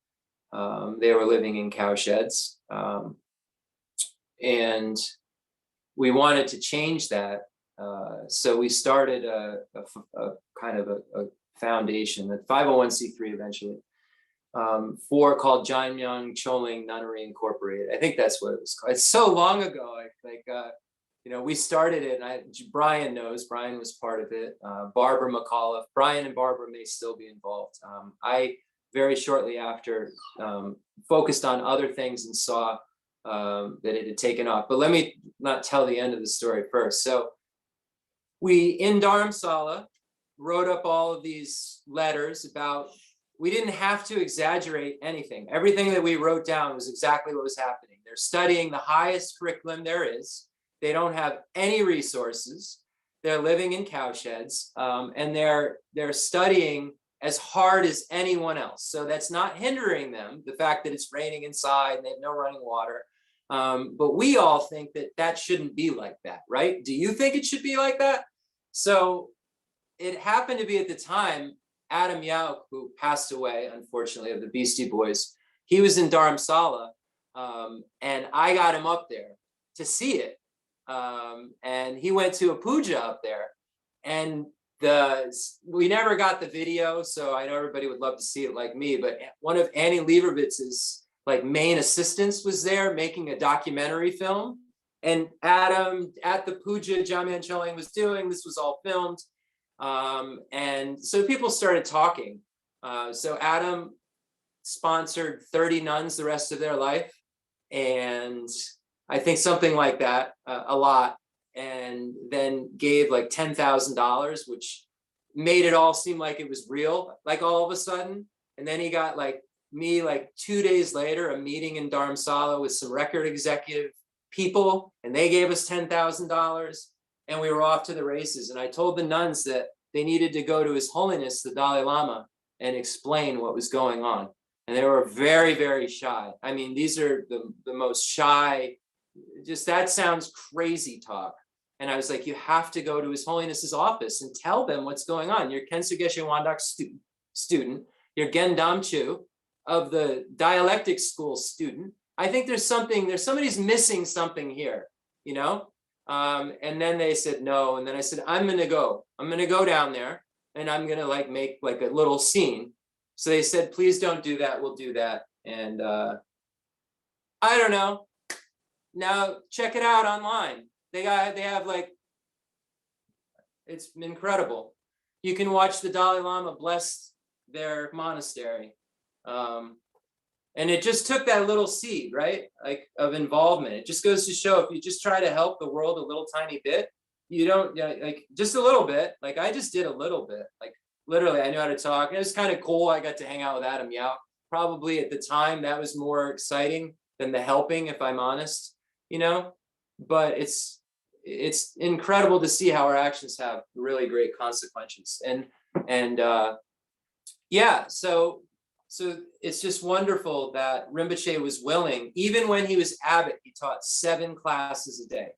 They were living in cow sheds. And we wanted to change that. So we started a kind of a foundation, a 501c3 eventually, called Janmyang Choling Nunnery Incorporated. I think that's what it was called. It's so long ago. We started it, and Brian knows. Brian was part of it. Barbara McAuliffe. Brian and Barbara may still be involved. I very shortly after focused on other things and saw that it had taken off. But let me not tell the end of the story first. So we, in Dharamsala, wrote up all of these letters about, we didn't have to exaggerate anything. Everything that we wrote down was exactly what was happening. They're studying the highest curriculum there is. They don't have any resources. They're living in cow sheds, and they're studying as hard as anyone else. So that's not hindering them, the fact that it's raining inside and they have no running water. But we all think that shouldn't be like that, right? Do you think it should be like that? So it happened to be at the time, Adam Yauk, who passed away, unfortunately, of the Beastie Boys, he was in Dharamsala, and I got him up there to see it. And he went to a puja up there, and we never got the video, so I know everybody would love to see it like me, but one of Annie Leiboviz's main assistants was there making a documentary film, and Adam, at the puja Jamyan Choling was doing, this was all filmed, and so people started talking. So Adam sponsored 30 nuns the rest of their life, and I think something like that, a lot, and then gave like $10,000, which made it all seem like it was real, all of a sudden. And then he got me 2 days later, a meeting in Dharamsala with some record executive people, and they gave us $10,000, and we were off to the races. And I told the nuns that they needed to go to His Holiness, the Dalai Lama, and explain what was going on. And they were very, very shy. I mean, these are the most shy, just that sounds crazy talk. And I was like, you have to go to His Holiness's office and tell them what's going on. You're Khensur Geshe Wandak student. You're Gendam Chu of the dialectic school student. I think somebody's missing something here, And then they said no. And then I said, I'm going to go down there, and I'm going to make a little scene. So they said, please don't do that. We'll do that. And I don't know. Now check it out online. They have it's incredible. You can watch the Dalai Lama bless their monastery. And it just took that little seed, right? Of involvement. It just goes to show, if you just try to help the world a little tiny bit, you don't, just a little bit. I just did a little bit. Literally, I knew how to talk. And it was kind of cool. I got to hang out with Adam Yauk. Probably at the time, that was more exciting than the helping, if I'm honest. But it's incredible to see how our actions have really great consequences. And so it's just wonderful that Rinpoche was willing. Even when he was abbot, he taught 7 classes a day.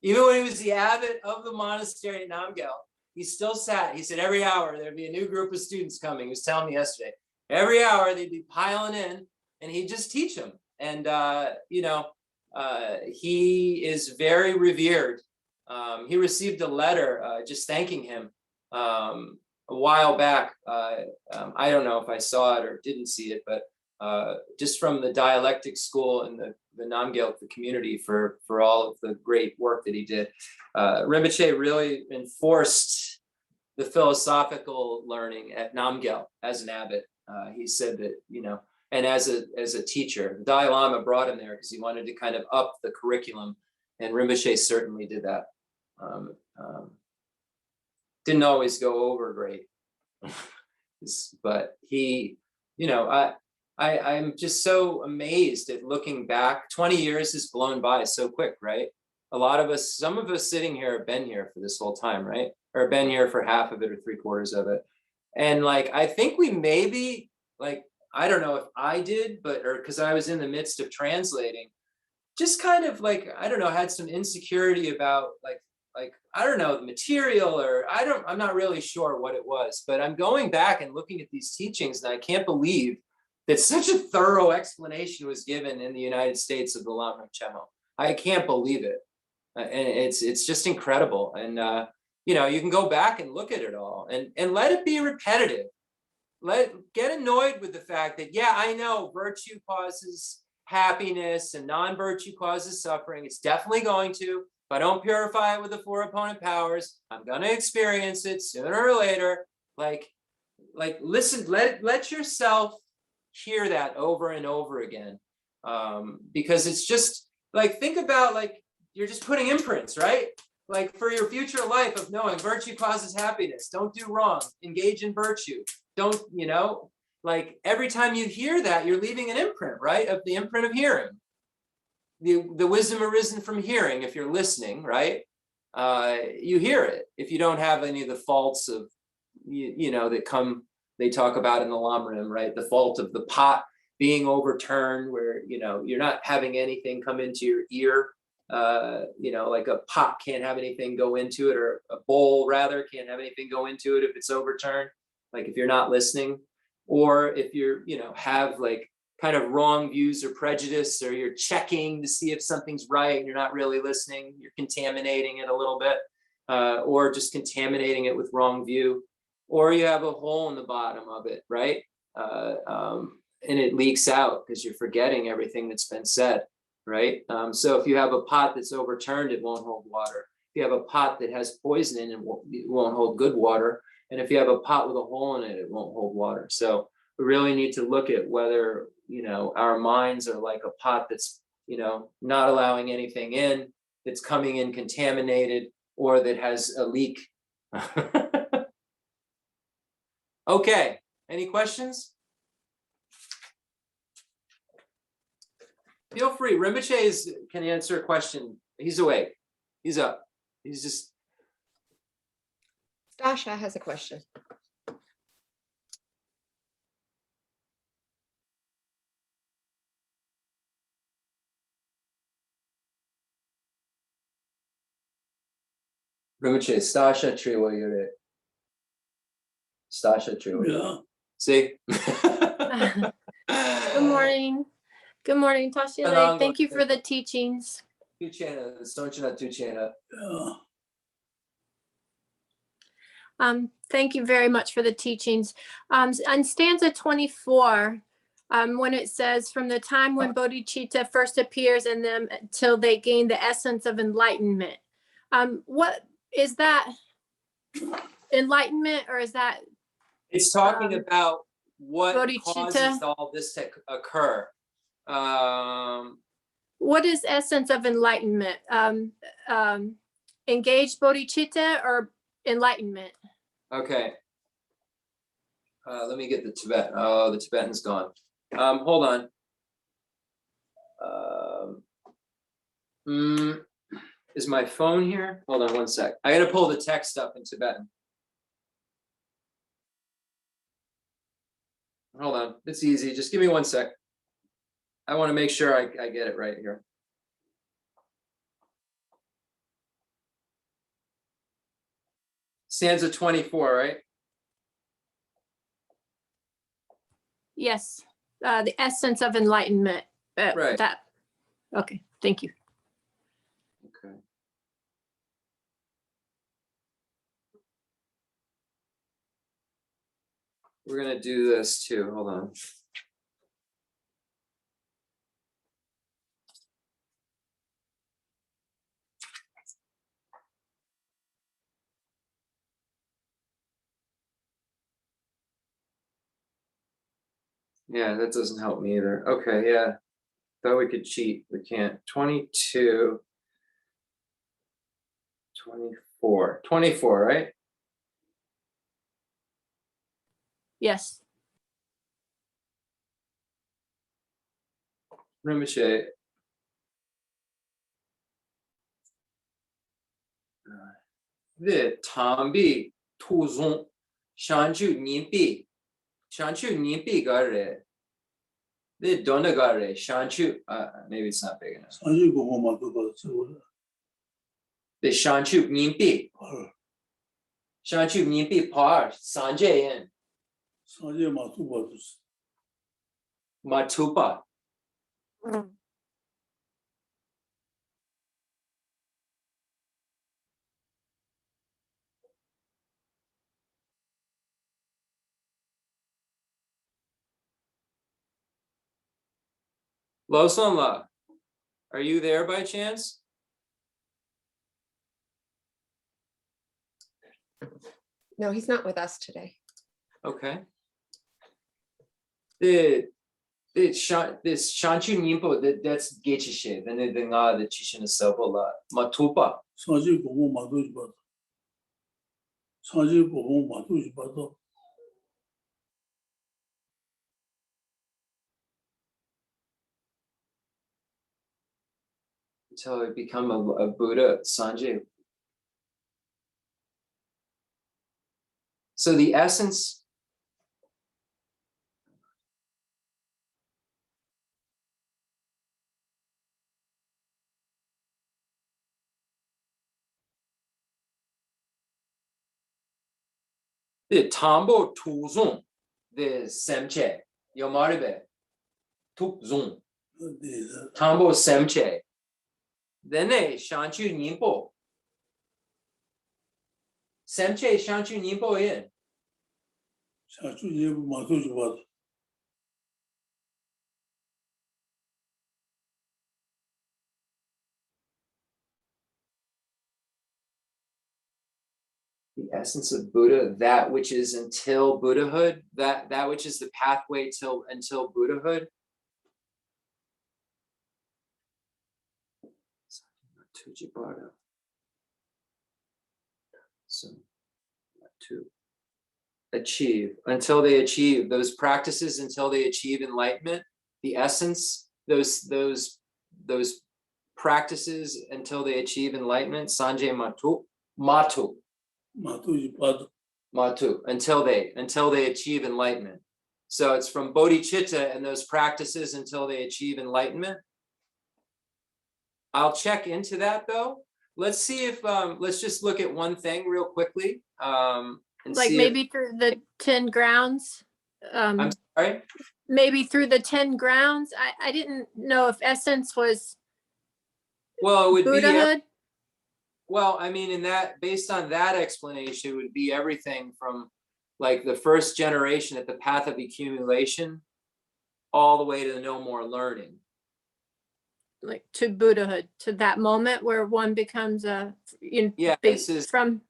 Even when he was the abbot of the monastery at Namgyal, he still sat. He said every hour there'd be a new group of students coming. He was telling me yesterday, every hour they'd be piling in, and he'd just teach them. And he is very revered. He received a letter just thanking him a while back. I don't know if I saw it or didn't see it, but just from the dialectic school and the Namgyal community for all of the great work that he did. Rinpoche really enforced the philosophical learning at Namgyal as an abbot. He said that, and as a teacher, the Dalai Lama brought him there because he wanted to kind of up the curriculum, and Rinpoche certainly did that. Didn't always go over great, but he, I'm just so amazed at looking back. 20 years has blown by so quick, right? a lot of us, some of us sitting here have been here for this whole time, right? Or been here for half of it or 3/4 of it. And like, I think we maybe, like, I don't know if I did, but, or because I was in the midst of translating, just kind of like, I don't know, had some insecurity about like, I don't know, the material, or I'm not really sure what it was, but I'm going back and looking at these teachings, and I can't believe that such a thorough explanation was given in the United States of the Lama Chemo. I can't believe it. And it's just incredible. And, you know, you can go back and look at it all, and let it be repetitive. Get annoyed with the fact that, yeah, I know virtue causes happiness and non-virtue causes suffering. It's definitely going to. If I don't purify it with the 4 opponent powers, I'm going to experience it sooner or later. Like listen, let yourself hear that over and over again. Because it's just like, think about, like, you're just putting imprints, right? Like, for your future life of knowing virtue causes happiness. Don't do wrong. Engage in virtue. Don't, you know, like, every time you hear that, you're leaving an imprint, right? Of the imprint of hearing. The wisdom arisen from hearing, if you're listening, right? You hear it. If you don't have any of the faults of, you know, they talk about in the Lamrim, right? The fault of the pot being overturned, where, you know, you're not having anything come into your ear. You know, like a pot can't have anything go into it, or a bowl rather can't have anything go into it if it's overturned. Like, if you're not listening, or if you're, you know, have like kind of wrong views or prejudice, or you're checking to see if something's right and you're not really listening, you're contaminating it a little bit, or just contaminating it with wrong view, or you have a hole in the bottom of it, right? And it leaks out because you're forgetting everything that's been said, right? So if you have a pot that's overturned, it won't hold water. If you have a pot that has poison in it, it won't hold good water. And if you have a pot with a hole in it, it won't hold water. So we really need to look at whether, you know, our minds are like a pot that's, you know, not allowing anything in, that's coming in contaminated, or that has a leak. Okay, any questions? Feel free. Rinpoche can answer a question. He's awake. He's up. He's just. Stasha has a question. Rinpoche, Stasha Triwa Yure. Stasha Triwa. Yeah. See? Good morning. Good morning, Tashile. Thank you for the teachings. Yeah. Thank you very much for the teachings. On stanza 24, when it says, from the time when bodhicitta first appears in them until they gain the essence of enlightenment, what is that? Enlightenment, or is that? It's talking about what bodhicitta? causes all this to occur. What is essence of enlightenment? Engaged bodhicitta or enlightenment? Okay. Let me get the Tibetan. Oh, the Tibetan's gone. Hold on. Is my phone here? Hold on one sec. I gotta pull the text up in Tibetan. Hold on. It's easy. Just give me one sec. I want to make sure I get it right here. Stanza 24, right? Yes, the essence of enlightenment. Right. That. Okay, thank you. Okay. We're gonna do this too. Hold on. Yeah, that doesn't help me either. Okay, yeah. Thought we could cheat. We can't. 22. 24. 24, right? Yes. Rinpoche. the Tambi Tuzon Shanchu Nimpi Gare. The Donagare Shanchu, maybe it's not big enough. 산지 고고마 그거 저거 The Shanchu Nimpi. Shanchu Nimpi Par Sanjayan 산지 마투바도 Matupa. Losanla, are you there by chance? No, he's not with us today. Okay. This Shanchu Nimpo, that's Geshe, then the nga the Chishin Sabola, Matupa. 산지 고고마도 지바도 산지 고고마도 지바도 Until I become a Buddha, Sanjay. So the essence. The Tambo Tuzun, the Semche, Yomaribe, Tukzun, Tambo Semche. Then a Shanchu Nimpo. Semche Shanchu Nimpo in. 산주 예부 마도 지바도 The essence of Buddha, that which is until Buddhahood, that which is the pathway until Buddhahood. So to achieve, until they achieve those practices, until they achieve enlightenment, the essence, those practices until they achieve enlightenment, Sanjay Matu, 마도 지바도 Matu, until they achieve enlightenment. So it's from bodhicitta and those practices until they achieve enlightenment. I'll check into that though. Let's see if let's just look at one thing real quickly. And Like see maybe through the 10 grounds. I'm sorry. Maybe through the 10 grounds. I didn't know if essence was Well, it would be Buddhahood. well, I mean, in that, based on that explanation, it would be everything from like the first generation at the path of accumulation, all the way to no more learning. Like to Buddhahood, to that moment where one becomes a Yeah, this is from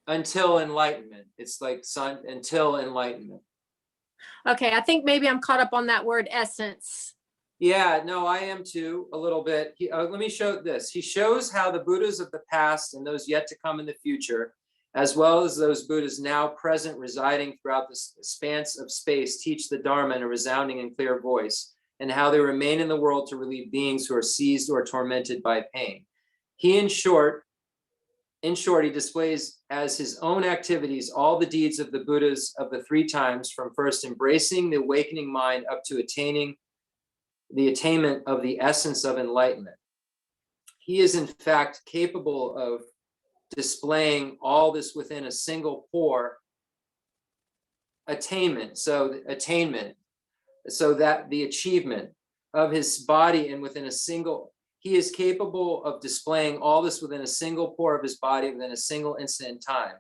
until enlightenment. It's like until enlightenment. okay, I think maybe I'm caught up on that word essence. Yeah, no, I am too, a little bit. Let me show this. He shows how the Buddhas of the past and those yet to come in the future, as well as those Buddhas now present residing throughout the expanse of space, teach the Dharma in a resounding and clear voice, and how they remain in the world to relieve beings who are seized or tormented by pain. He, in short, he displays as his own activities all the deeds of the Buddhas of the three times, from first embracing the awakening mind up to attaining the attainment of the essence of enlightenment. He is in fact capable of displaying all this within a single pore attainment. So that the achievement of his body and within a single, he is capable of displaying all this within a single pore of his body within a single instant in time.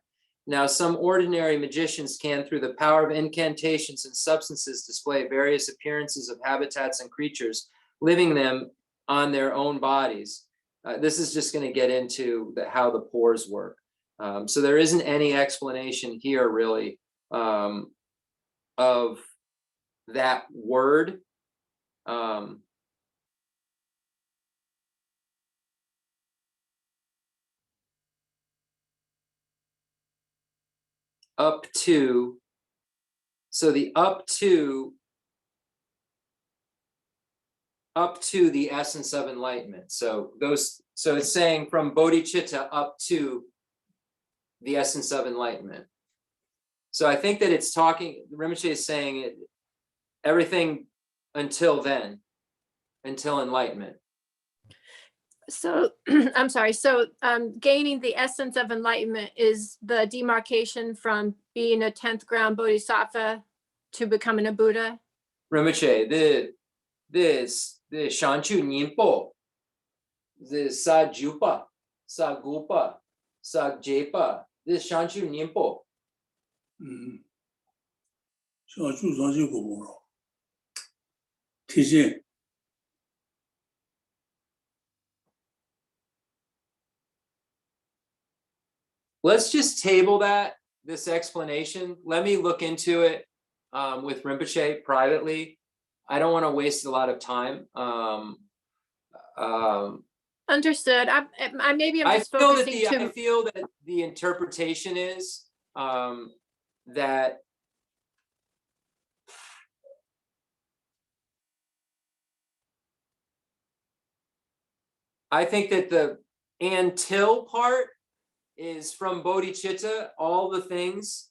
Now, some ordinary magicians can, through the power of incantations and substances, display various appearances of habitats and creatures, living them on their own bodies. This is just going to get into how the pores work. So there isn't any explanation here, really, of that word. Up to, so the up to the essence of enlightenment. So it's saying from bodhicitta up to the essence of enlightenment. So I think that it's talking, Rinpoche is saying it, everything until then, until enlightenment. So I'm sorry. So gaining the essence of enlightenment is the demarcation from being a 10th ground bodhisattva to becoming a Buddha. Rinpoche, the Shanchu Nyingpo, the Sa Jupa, Sa Gupa, Sa Jepa, this Shanchu Nyingpo. 小树上去过不了，提醒。Let's just table this explanation. Let me look into it with Rinpoche privately. I don't want to waste a lot of time. Understood. Maybe I'm I just feel that focusing the interpretation is that I think that the until part is from bodhicitta, all the things,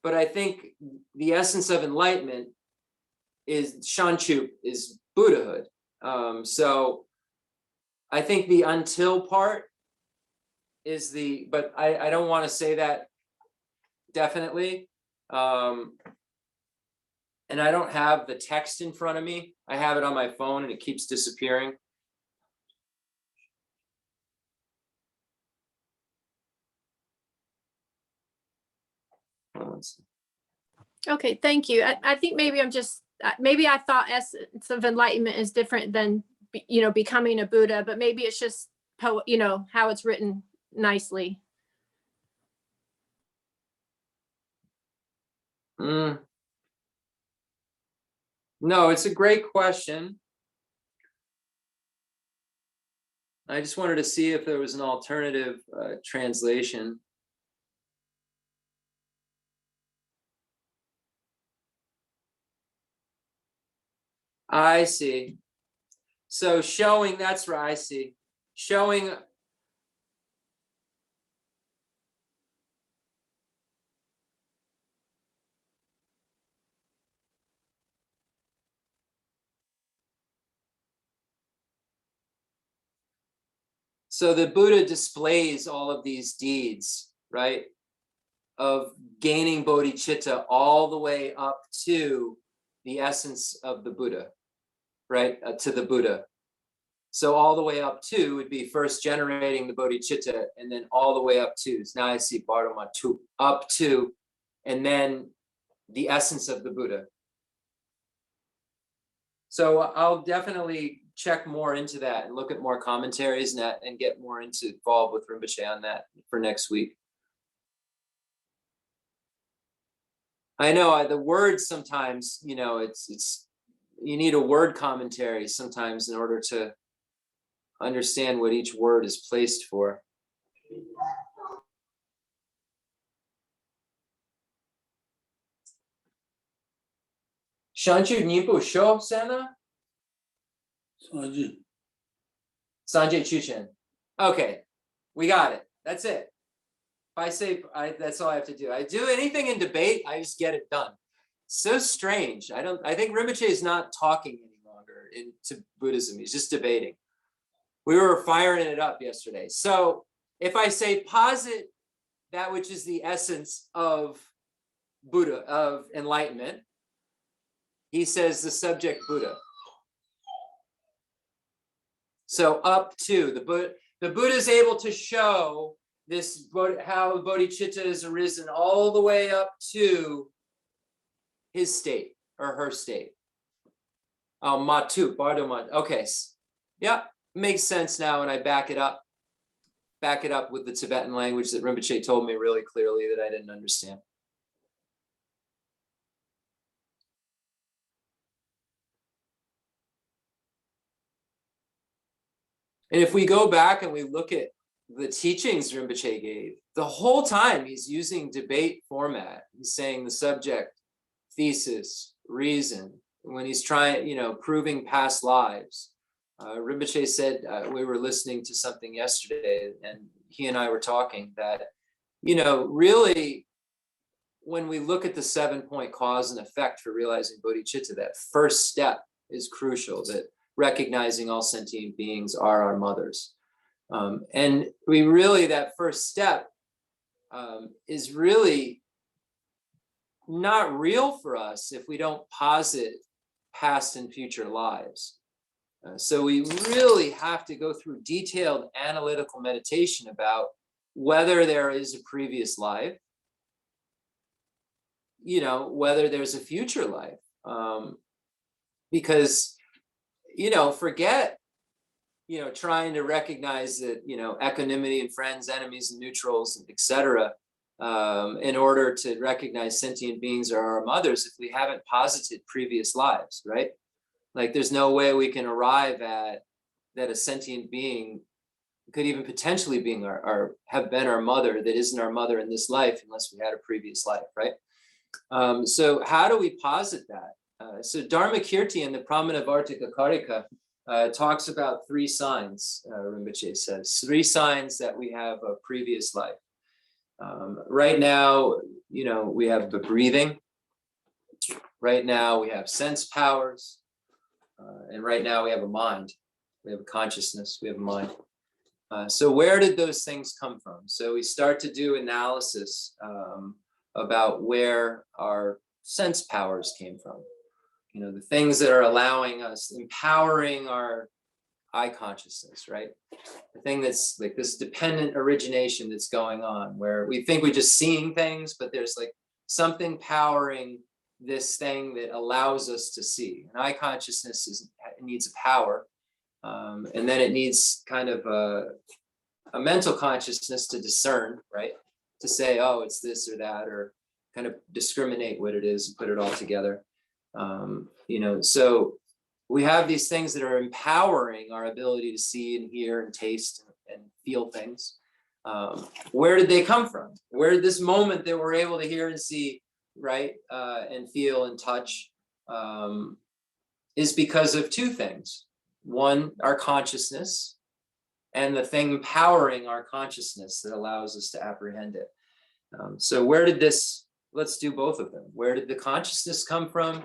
but I think the essence of enlightenment is Shanchup, is Buddhahood. So I think the until part is but I don't want to say that definitely. And I don't have the text in front of me. I have it on my phone and it keeps disappearing. Okay, thank you. I think maybe I'm just, maybe I thought essence of enlightenment is different than, becoming a Buddha, but maybe it's just, how it's written nicely. No, it's a great question. I just wanted to see if there was an alternative translation. I see. So showing, that's right, I see. Showing. So the Buddha displays all of these deeds, right? Of gaining bodhicitta all the way up to the essence of the Buddha, right? To the Buddha. So all the way up to would be first generating the bodhicitta and then all the way up to, so now I see Bardama to, up to, and then the essence of the Buddha. So I'll definitely check more into that and look at more commentaries and get more involved with Rinpoche on that for next week. I know the words sometimes, it's you need a word commentary sometimes in order to understand what each word is placed for. Shanchu Nipu Sho Sana? Sanji. Sanjay Chuchen. Okay, we got it. That's it. If I say, that's all I have to do. I do anything in debate, I just get it done. So strange. I think Rinpoche is not talking any longer into Buddhism. He's just debating. We were firing it up yesterday. So if I say posit that which is the essence of Buddha, of enlightenment, he says the subject Buddha. So up to the Buddha is able to show this, how bodhicitta has arisen all the way up to his state or her state. Matu, Bardo Mat. Okay, yeah, makes sense now when I back it up with the Tibetan language that Rinpoche told me really clearly that I didn't understand. And if we go back and we look at the teachings Rinpoche gave, the whole time he's using debate format. He's saying the subject, thesis, reason. When he's trying, proving past lives. Rinpoche said, we were listening to something yesterday and he and I were talking that really, when we look at the 7-point cause and effect for realizing bodhicitta, that first step is crucial, that recognizing all sentient beings are our mothers. And we really, that first step is really not real for us if we don't posit past and future lives. So we really have to go through detailed analytical meditation about whether there is a previous life, whether there's a future life. Because, forget, trying to recognize that, equanimity and friends, enemies and neutrals, etc., in order to recognize sentient beings are our mothers if we haven't posited previous lives, right? Like there's no way we can arrive at that a sentient being could even potentially have been our mother that isn't our mother in this life unless we had a previous life, right? So how do we posit that? So Dharmakirti in the Pramanavartika Karika talks about 3 signs, Rinpoche says, 3 signs that we have a previous life. Right now, we have the breathing. Right now, we have sense powers. And right now, we have a mind. We have a consciousness. We have a mind. So where did those things come from? So we start to do analysis about where our sense powers came from. The things that are allowing us, empowering our eye consciousness, right? The thing that's like this dependent origination that's going on, where we think we're just seeing things, but there's like something powering this thing that allows us to see. And eye consciousness needs a power, and then it needs kind of a mental consciousness to discern, right? To say, oh, it's this or that, or kind of discriminate what it is and put it all together. So we have these things that are empowering our ability to see and hear and taste and feel things. Where did they come from? Where did this moment that we're able to hear and see, right, and feel and touch, is because of 2 things. One, our consciousness, and the thing powering our consciousness that allows us to apprehend it. So where did this, let's do both of them. Where did the consciousness come from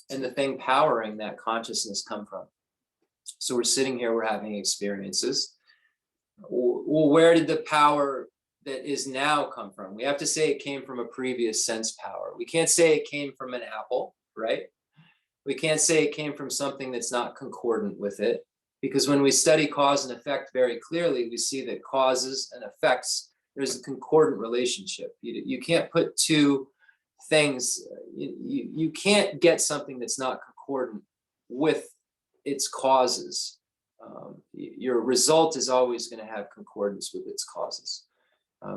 and the thing powering that consciousness come from? So we're sitting here, we're having experiences. Well, where did the power that is now come from? We have to say it came from a previous sense power. We can't say it came from an apple, right? We can't say it came from something that's not concordant with it, because when we study cause and effect very clearly, we see that causes and effects, there's a concordant relationship. You can't put 2 things, you can't get something that's not concordant with its causes. Your result is always going to have concordance with its causes.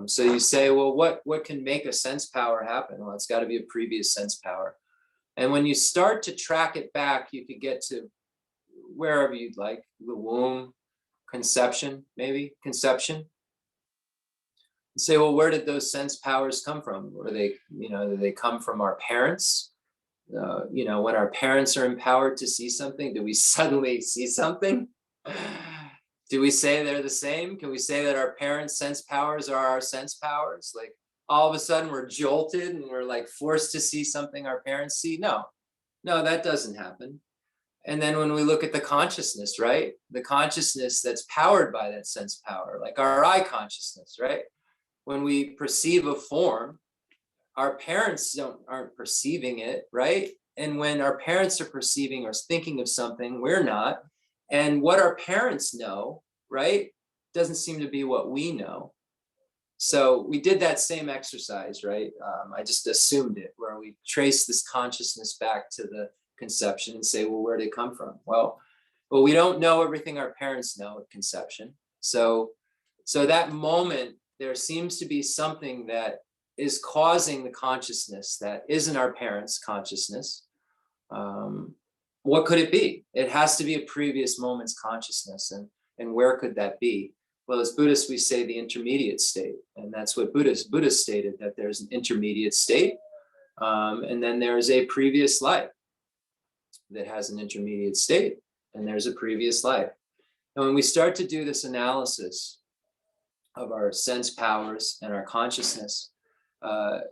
So you say, well, what can make a sense power happen? Well, it's got to be a previous sense power. And when you start to track it back, you could get to wherever you'd like, the womb, conception, maybe conception. Say, well, where did those sense powers come from? Or do they come from our parents? When our parents are empowered to see something, do we suddenly see something? Do we say they're the same? Can we say that our parents' sense powers are our sense powers? Like all of a sudden we're jolted and we're like forced to see something our parents see? No, that doesn't happen. And then when we look at the consciousness, right? The consciousness that's powered by that sense power, like our eye consciousness, right? When we perceive a form, our parents aren't perceiving it, right? And when our parents are perceiving or thinking of something, we're not. And what our parents know, right, doesn't seem to be what we know. So we did that same exercise, right? I just assumed it, where we trace this consciousness back to the conception and say, well, where did it come from? Well, we don't know everything our parents know at conception. So that moment, there seems to be something that is causing the consciousness that isn't our parents' consciousness. What could it be? It has to be a previous moment's consciousness. And where could that be? Well, as Buddhists, we say the intermediate state. And that's what Buddha stated, that there's an intermediate state. And then there's a previous life that has an intermediate state. And there's a previous life. And when we start to do this analysis, of our sense powers and our consciousness,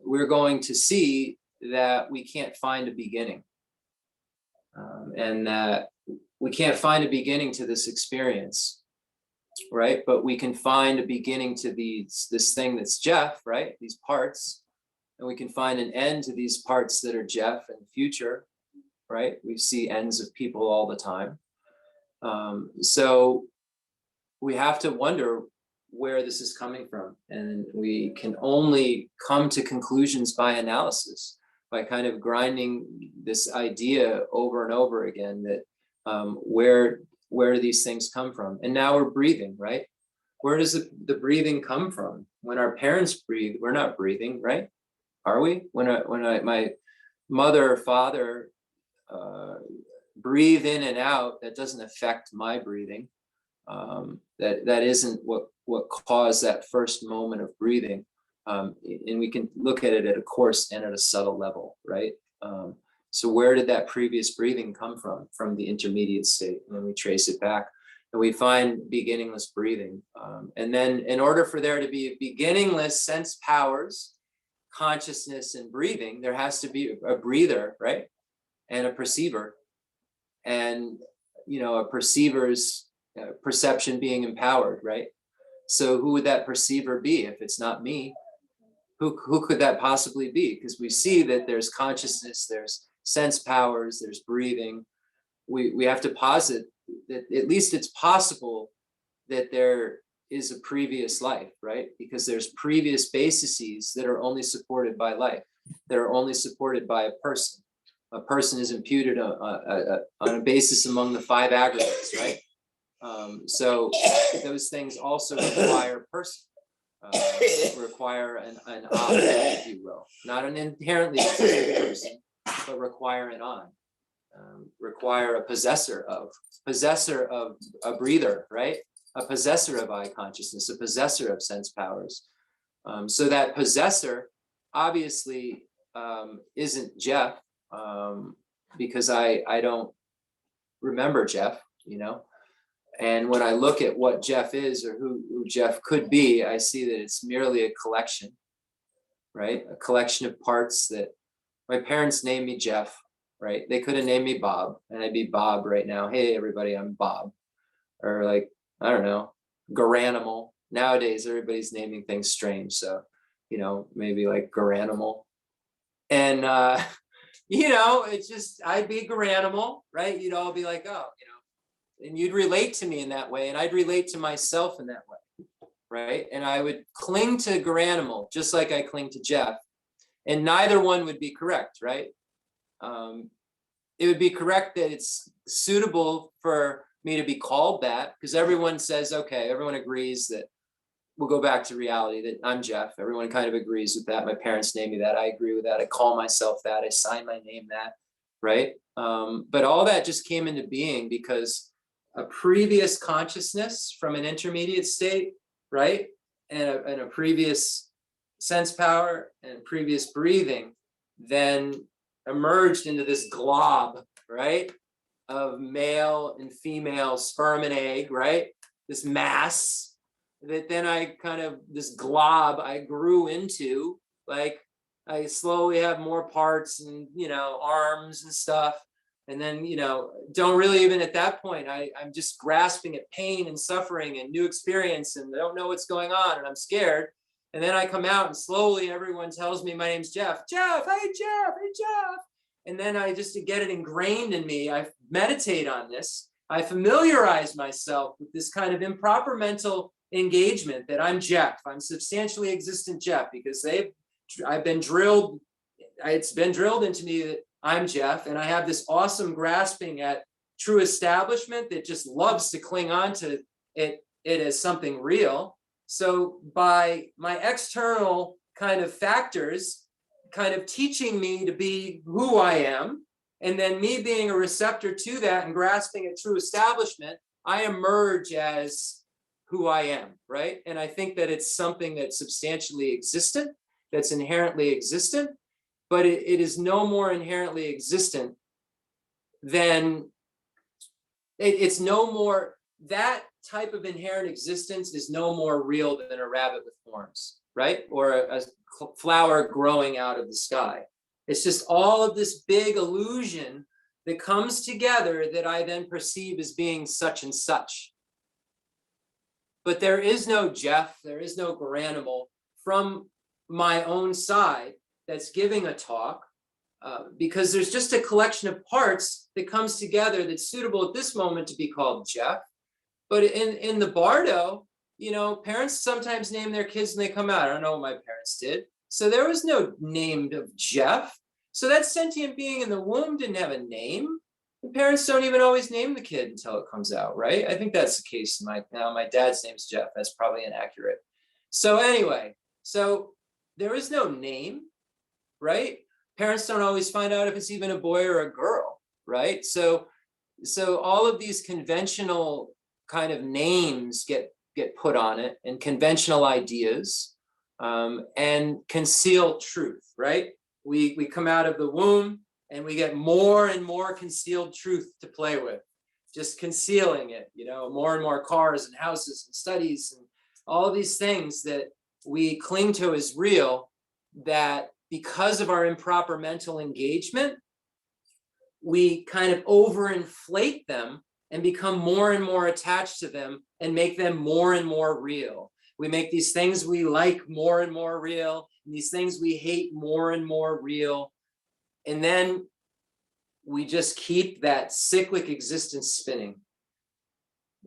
we're going to see that we can't find a beginning, and that we can't find a beginning to this experience, right? But we can find a beginning to this thing that's Jeff, right? These parts, and we can find an end to these parts that are Jeff and future, right? We see ends of people all the time. So we have to wonder where this is coming from, and we can only come to conclusions by analysis, by kind of grinding this idea over and over again that where do these things come from? And now we're breathing, right? Where does the breathing come from? When our parents breathe, we're not breathing, right? Are we? When my mother or father breathe in and out, that doesn't affect my breathing. That isn't what caused that first moment of breathing. And we can look at it at a coarse and at a subtle level, right? So where did that previous breathing come from? From the intermediate state, and then we trace it back, and we find beginningless breathing. And then in order for there to be a beginningless sense powers, consciousness, and breathing, there has to be a breather, right? And a perceiver. And, a perceiver's perception being empowered, right? So who would that perceiver be if it's not me? Who could that possibly be? Because we see that there's consciousness, there's sense powers, there's breathing. We have to posit that at least it's possible that there is a previous life, right? Because there's previous bases that are only supported by life, that are only supported by a person. A person is imputed on a basis among the 5 aggregates, right? So those things also require a person, require an on, if you will, not an inherently existing person, but require an on, require a possessor of a breather, right? A possessor of eye consciousness, a possessor of sense powers. So that possessor obviously isn't Jeff, because I don't remember Jeff, And when I look at what Jeff is, or who Jeff could be, I see that it's merely a collection, right? A collection of parts that my parents named me Jeff, right? They could have named me Bob, and I'd be Bob right now. Hey, everybody, I'm Bob. Or like, I don't know, Garanimal. Nowadays, everybody's naming things strange. So, maybe like Garanimal. And, it's just, I'd be Garanimal, right? You'd all be like, oh, and you'd relate to me in that way, and I'd relate to myself in that way, right? And I would cling to Garanimal just like I cling to Jeff, and neither one would be correct, right? It would be correct that it's suitable for me to be called that, because everyone says, okay, everyone agrees that we'll go back to reality, that I'm Jeff. Everyone kind of agrees with that. My parents named me that. I agree with that. I call myself that. I sign my name that, right? But all that just came into being because a previous consciousness from an intermediate state, right? And a previous sense power and previous breathing then emerged into this glob, right? Of male and female sperm and egg, right? This mass that then this glob I grew into, like I slowly have more parts and, arms and stuff. And then, don't really even at that point, I'm just grasping at pain and suffering and new experience, and I don't know what's going on, and I'm scared. And then I come out and slowly everyone tells me my name's Jeff. Jeff, hey Jeff, hey Jeff. And then just to get it ingrained in me, I meditate on this. I familiarize myself with this kind of improper mental engagement that I'm Jeff. I'm substantially existent Jeff, because I've been drilled. It's been drilled into me that I'm Jeff, and I have this awesome grasping at true establishment that just loves to cling on to it as something real. So by my external kind of factors kind of teaching me to be who I am, and then me being a receptor to that and grasping at true establishment, I emerge as who I am, right? And I think that it's something that's substantially existent, that's inherently existent, but it is no more inherently existent than, it's no more, that type of inherent existence is no more real than a rabbit with horns, right? Or a flower growing out of the sky. It's just all of this big illusion that comes together that I then perceive as being such and such. But there is no Jeff, there is no Garanimal from my own side that's giving a talk, because there's just a collection of parts that comes together that's suitable at this moment to be called Jeff. But in the Bardo, you know, parents sometimes name their kids when they come out. I don't know what my parents did. So there was no name of Jeff. So that sentient being in the womb didn't have a name. The parents don't even always name the kid until it comes out, right? I think that's the case. My dad's name's Jeff. That's probably inaccurate. So anyway, so there is no name, right? Parents don't always find out if it's even a boy or a girl, right? So all of these conventional kind of names get put on it, and conventional ideas, and concealed truth, right? We come out of the womb and we get more and more concealed truth to play with, just concealing it, you know, more and more cars and houses and studies and all these things that we cling to as real, that because of our improper mental engagement, we kind of overinflate them and become more and more attached to them and make them more and more real. We make these things we like more and more real, and these things we hate more and more real. And then we just keep that cyclic existence spinning.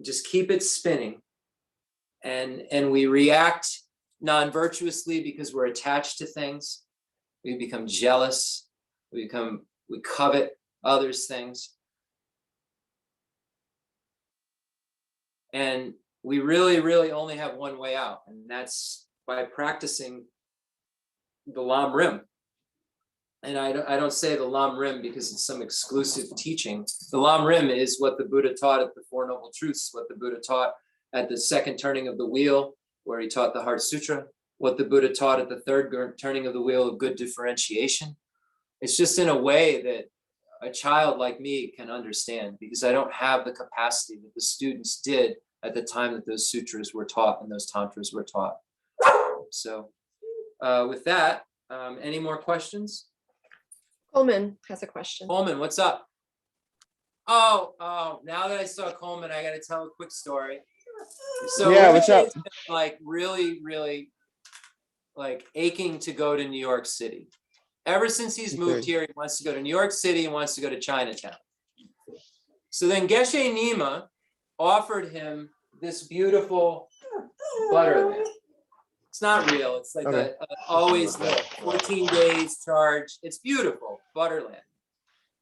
Just keep it spinning. And we react non-virtuously because we're attached to things. We become jealous. We covet others' things. And we really, really only have one way out, and that's by practicing the Lam Rim. And I don't say the Lam Rim because it's some exclusive teaching. The Lam Rim is what the Buddha taught at the Four Noble Truths, what the Buddha taught at the second turning of the wheel, where he taught the Heart Sutra, what the Buddha taught at the third turning of the wheel of good differentiation. It's just in a way that a child like me can understand, because I don't have the capacity that the students did at the time that those sutras were taught and those tantras were taught. So with that, any more questions? Coleman has a question. Coleman, what's up? Oh, now that I saw Coleman, I got to tell a quick story. So yeah, what's up? Like really, really like aching to go to New York City. Ever since he's moved here, he wants to go to New York City and wants to go to Chinatown. So then Geshe Nima offered him this beautiful butter lamp. It's not real. It's like a always lit, 14 days charge. It's beautiful, butter lamp.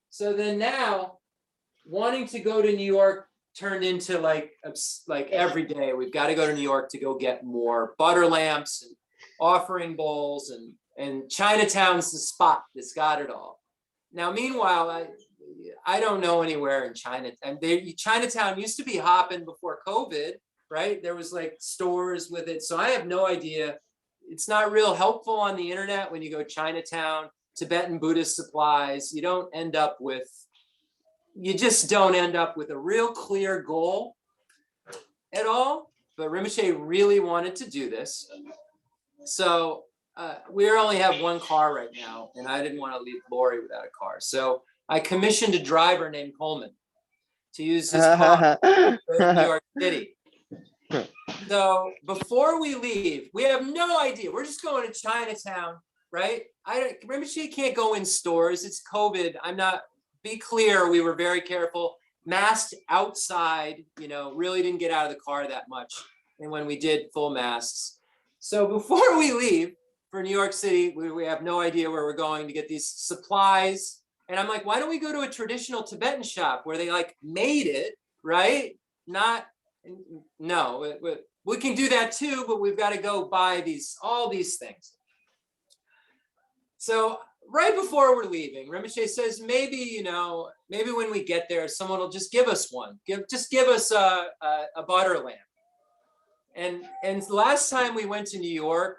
So then now, wanting to go to New York turned into like every day, we've got to go to New York to go get more butter lamps and offering bowls, and Chinatown's the spot that's got it all. Now, meanwhile, I don't know anywhere in China. And Chinatown used to be hopping before COVID, right? There was like stores with it. So I have no idea. It's not real helpful on the internet when you go Chinatown, Tibetan Buddhist supplies. You just don't end up with a real clear goal at all. But Rinpoche really wanted to do this. So we only have one car right now, and I didn't want to leave Lori without a car. So I commissioned a driver named Coleman to use his car to New York City. So before we leave, we have no idea. We're just going to Chinatown, right? Rinpoche can't go in stores. It's COVID. Be clear, we were very careful. Masked outside, really didn't get out of the car that much. And when we did, full masks. So before we leave for New York City, we have no idea where we're going to get these supplies. And I'm like, why don't we go to a traditional Tibetan shop where they like made it, right? No, we can do that too, but we've got to go buy all these things. So right before we're leaving, Rinpoche says, maybe when we get there, someone will just give us one. Just give us a butter lamp. And the last time we went to New York,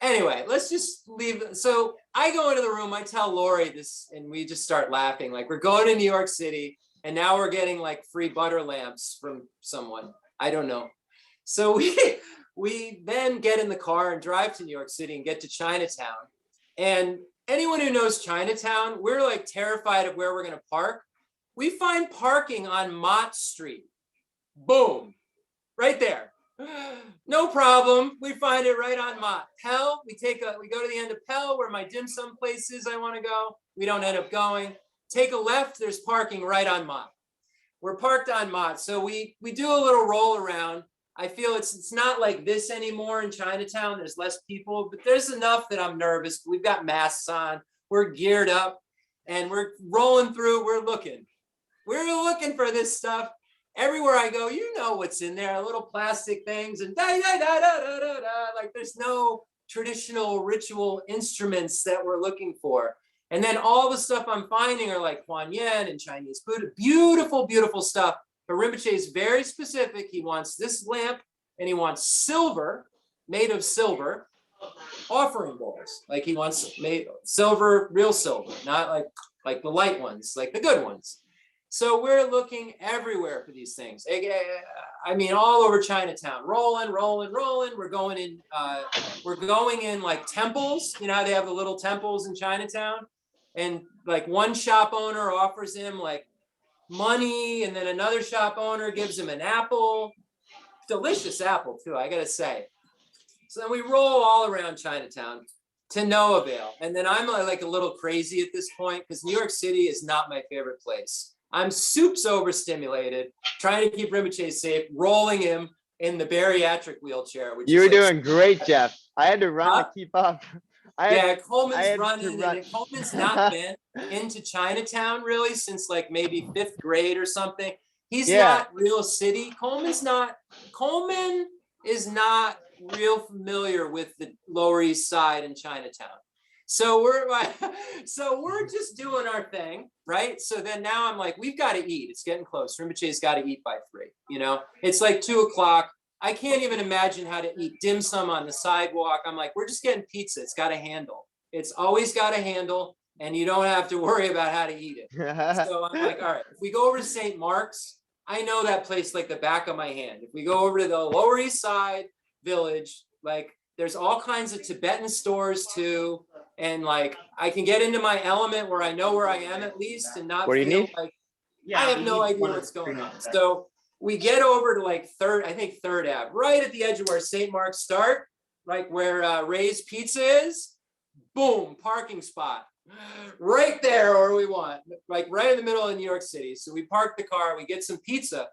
anyway, let's just leave. So I go into the room, I tell Lori this, and we just start laughing. Like, we're going to New York City. And now we're getting like free butter lamps from someone. I don't know. So we then get in the car and drive to New York City and get to Chinatown. And anyone who knows Chinatown, we're like terrified of where we're going to park. We find parking on Mott Street. Boom, right there. No problem. We find it right on Mott. Pell, we go to the end of Pell where my dim sum place is I want to go. We don't end up going. Take a left, there's parking right on Mott. We're parked on Mott. So we do a little roll around. I feel it's not like this anymore in Chinatown. There's less people, but there's enough that I'm nervous. We've got masks on. We're geared up and we're rolling through. We're looking for this stuff. Everywhere I go, you know what's in there, little plastic things and like there's no traditional ritual instruments that we're looking for. And then all the stuff I'm finding are like Kuan Yin and Chinese Buddha, beautiful, beautiful stuff. But Rinpoche is very specific. He wants this lamp and he wants silver, made of silver, offering bowls. Like he wants made silver, real silver, not like the light ones, like the good ones. So we're looking everywhere for these things. I mean, all over Chinatown, rolling. We're going in like temples. You know how they have the little temples in Chinatown? And like one shop owner offers him like money, and then another shop owner gives him an apple. Delicious apple too, I gotta say. So then we roll all around Chinatown to no avail. And then I'm like a little crazy at this point because New York City is not my favorite place. I'm soups overstimulated, trying to keep Rinpoche safe, rolling him in the bariatric wheelchair. You were doing great, Jeff. I had to run to keep up. Coleman's running, and Coleman's not been into Chinatown really since like maybe 5th grade or something. He's not real city. Coleman is not real familiar with the Lower East Side in Chinatown. So we're just doing our thing, right? So then now I'm like, we've got to eat. It's getting close. Rinpoche's got to eat by 3. You know, it's like 2 o'clock. I can't even imagine how to eat dim sum on the sidewalk. I'm like, we're just getting pizza. It's got a handle. It's always got a handle, and you don't have to worry about how to eat it. So I'm like, all right, if we go over to St. Mark's, I know that place like the back of my hand. If we go over to the Lower East Side Village, like there's all kinds of Tibetan stores too. And like, I can get into my element where I know where I am at least and not feel like I have no idea what's going on. So we get over to like 3rd Ave, right at the edge of where St. Mark's start, like where Ray's Pizza is. Boom, parking spot. Right there where we want, like right in the middle of New York City. So we park the car, we get some pizza.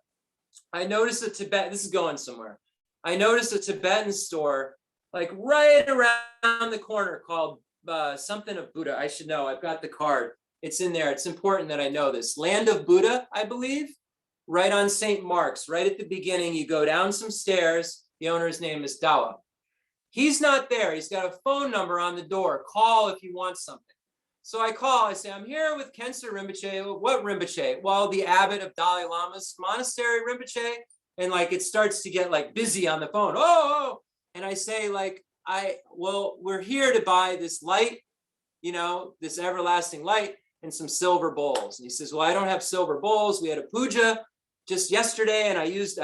I noticed this is going somewhere. I noticed a Tibetan store like right around the corner called something of Buddha. I should know. I've got the card. It's in there. It's important that I know this. Land of Buddha, I believe, right on St. Mark's, right at the beginning. You go down some stairs. The owner's name is Dalai. He's not there. He's got a phone number on the door. Call if you want something. So I call. I say, I'm here with Khensur Rinpoche. What Rinpoche? Well, the Abbot of Dalai Lama's monastery, Rinpoche. And like it starts to get like busy on the phone. Oh. And I say like, we're here to buy this light, you know, this everlasting light and some silver bowls. And he says, well, I don't have silver bowls. We had a puja just yesterday and I used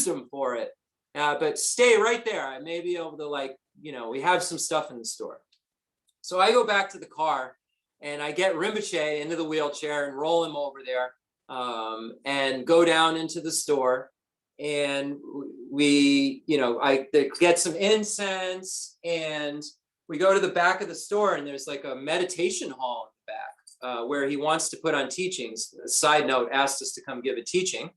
them for it. But stay right there. I may be able to like, you know, we have some stuff in the store. So I go back to the car and I get Rinpoche into the wheelchair and roll him over there and go down into the store. And we, you know, I get some incense and we go to the back of the store and there's like a meditation hall in the back where he wants to put on teachings. Side note, asked us to come give a teaching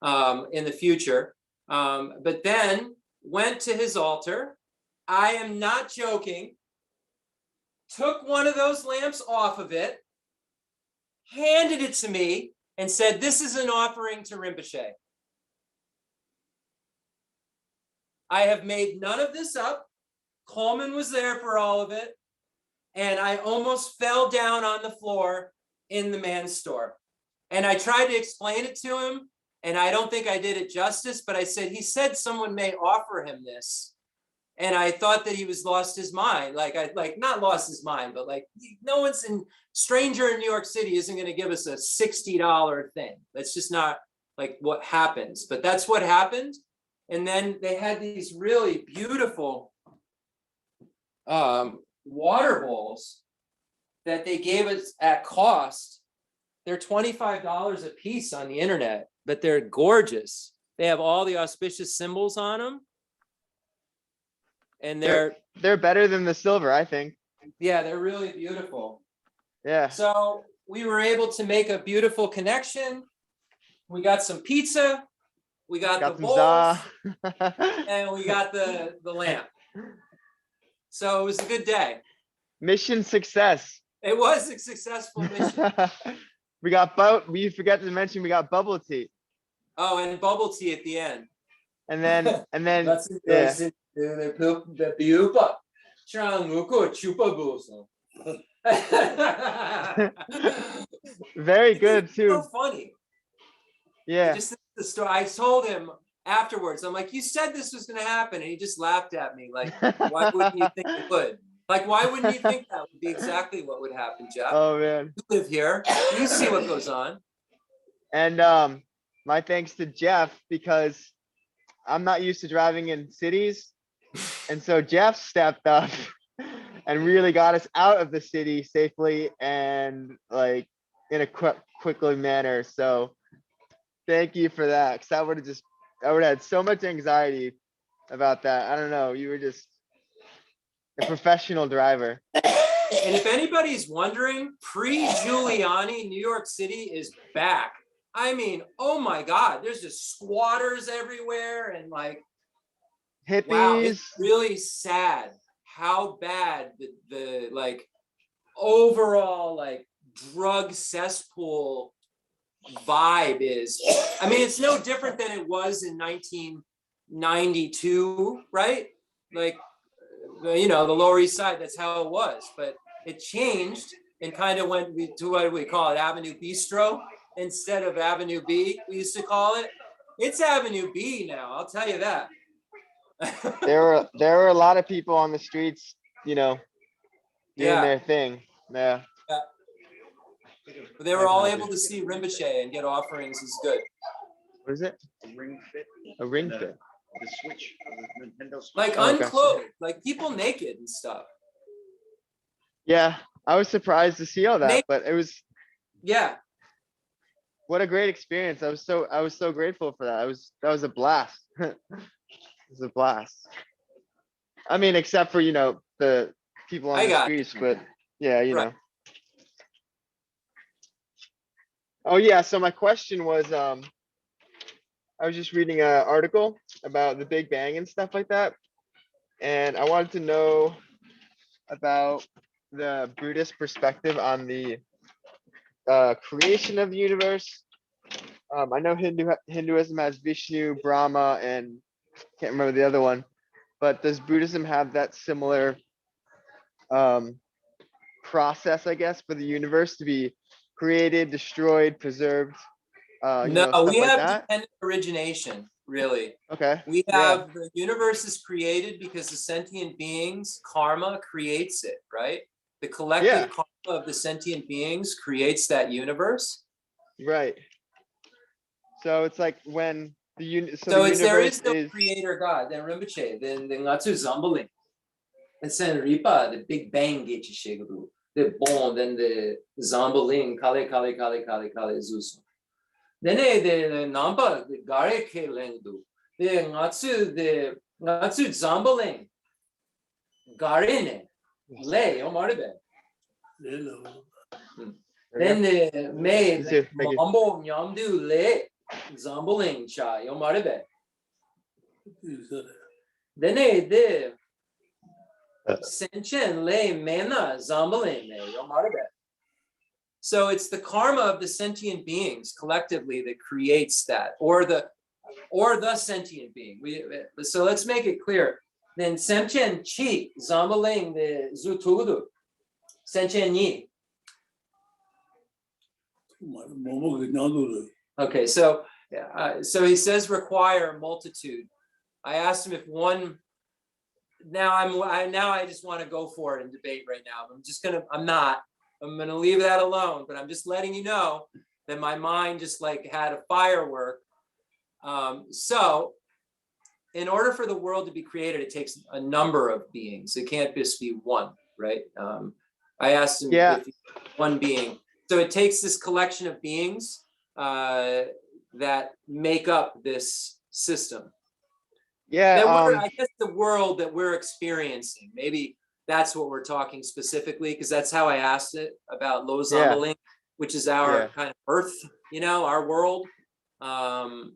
in the future. But then went to his altar. I am not joking. Took one of those lamps off of it, handed it to me and said, this is an offering to Rinpoche. I have made none of this up. Coleman was there for all of it. And I almost fell down on the floor in the man's store. And I tried to explain it to him. And I don't think I did it justice, but I said, he said someone may offer him this. And I thought that he was lost his mind. Like not lost his mind, but like no one's stranger in New York City isn't going to give us a $60 thing. That's just not like what happens, but that's what happened. And then they had these really beautiful water bowls that they gave us at cost. They're $25 a piece on the internet, but they're gorgeous. They have all the auspicious symbols on them. And they're better than the silver, I think. yeah, they're really beautiful. Yeah. So we were able to make a beautiful connection. We got some pizza, we got the some bowls, za. and we got the lamp. So it was a good day. Mission success. It was a successful mission. We forgot to mention we got bubble tea. Oh, and bubble tea at the end. And then That's yeah. Very good So too. funny. Yeah. Just the story. I told him afterwards, I'm like, you said this was going to happen. And he just laughed at me. Like, why wouldn't you think it would? Like, why wouldn't you think that would be exactly what would happen, Jeff? Oh man. You live here. You see what goes on. And my thanks to Jeff, because I'm not used to driving in cities. And so Jeff stepped up and really got us out of the city safely and like in a quickly manner. So thank you for that. Cause I would have had so much anxiety about that. I don't know. You were just a professional driver. And if anybody's wondering, pre-Giuliani, New York City is back. I mean, oh my God, there's just squatters everywhere and like, Hippies. wow, it's really sad how bad the like overall like drug cesspool vibe is. I mean, it's no different than it was in 1992, right? Like, you know, the Lower East Side, that's how it was, but it changed and kind of went to what do we call it, Avenue Bistro instead of Avenue B, we used to call it. It's Avenue B now, I'll tell you that. There were a lot of people on the streets, you know, doing their thing. Yeah. But they were all able to see Rinpoche and get offerings is good. What is it? A ring fit. A ring fit. The Switch, the Nintendo Switch. Like Oh, gotcha. unclothed, like people naked and stuff. Yeah, I was surprised to see all that, but it was Yeah, what a great experience. I was so grateful for that. That was a blast. It was a blast. I mean, except for, you know, the people on the streets, but yeah, you know. Oh yeah, so my question was, I was just reading an article about the Big Bang and stuff like that. And I wanted to know about the Buddhist perspective on the creation of the universe. I know Hinduism has Vishnu, Brahma, and can't remember the other one. But does Buddhism have that similar process, I guess, for the universe to be created, destroyed, preserved? no, we have dependent origination, really. Okay. We have the universe is created because the sentient beings, karma creates it, right? The collective karma of the sentient beings creates that universe. Right. So it's like when the there is no creator God. Then Rinpoche, then Ngatsu Zambaling, and Senripa, the Big Bang get you shiguru, the Bon, then the Zambaling, Kale Zusu. Then the Nampa, the Gare Ke Lengdu, the Ngatsu Zambaling, Garine, Le, Omaribe. Then the May, Mambo Nyamdu Le. Zambaling cha yomaribe. Then the Senchen le mena zambaling yomaribe. So it's the karma of the sentient beings collectively that creates that, or the sentient being. So let's make it clear. Then Senchen chi zambaling the zutudu. Senchen ni. Okay, so he says require multitude. I asked him if one now I just want to go for it and debate right now. I'm gonna leave that alone, but I'm just letting you know that my mind just like had a firework. So in order for the world to be created, it takes a number of beings. It can't just be one, right? I asked him if one being. So it takes this collection of beings that make up this system. Yeah. I guess the world that we're experiencing, maybe that's what we're talking specifically, because that's how I asked it about Lo Zambaling, which is our kind of earth, our world. And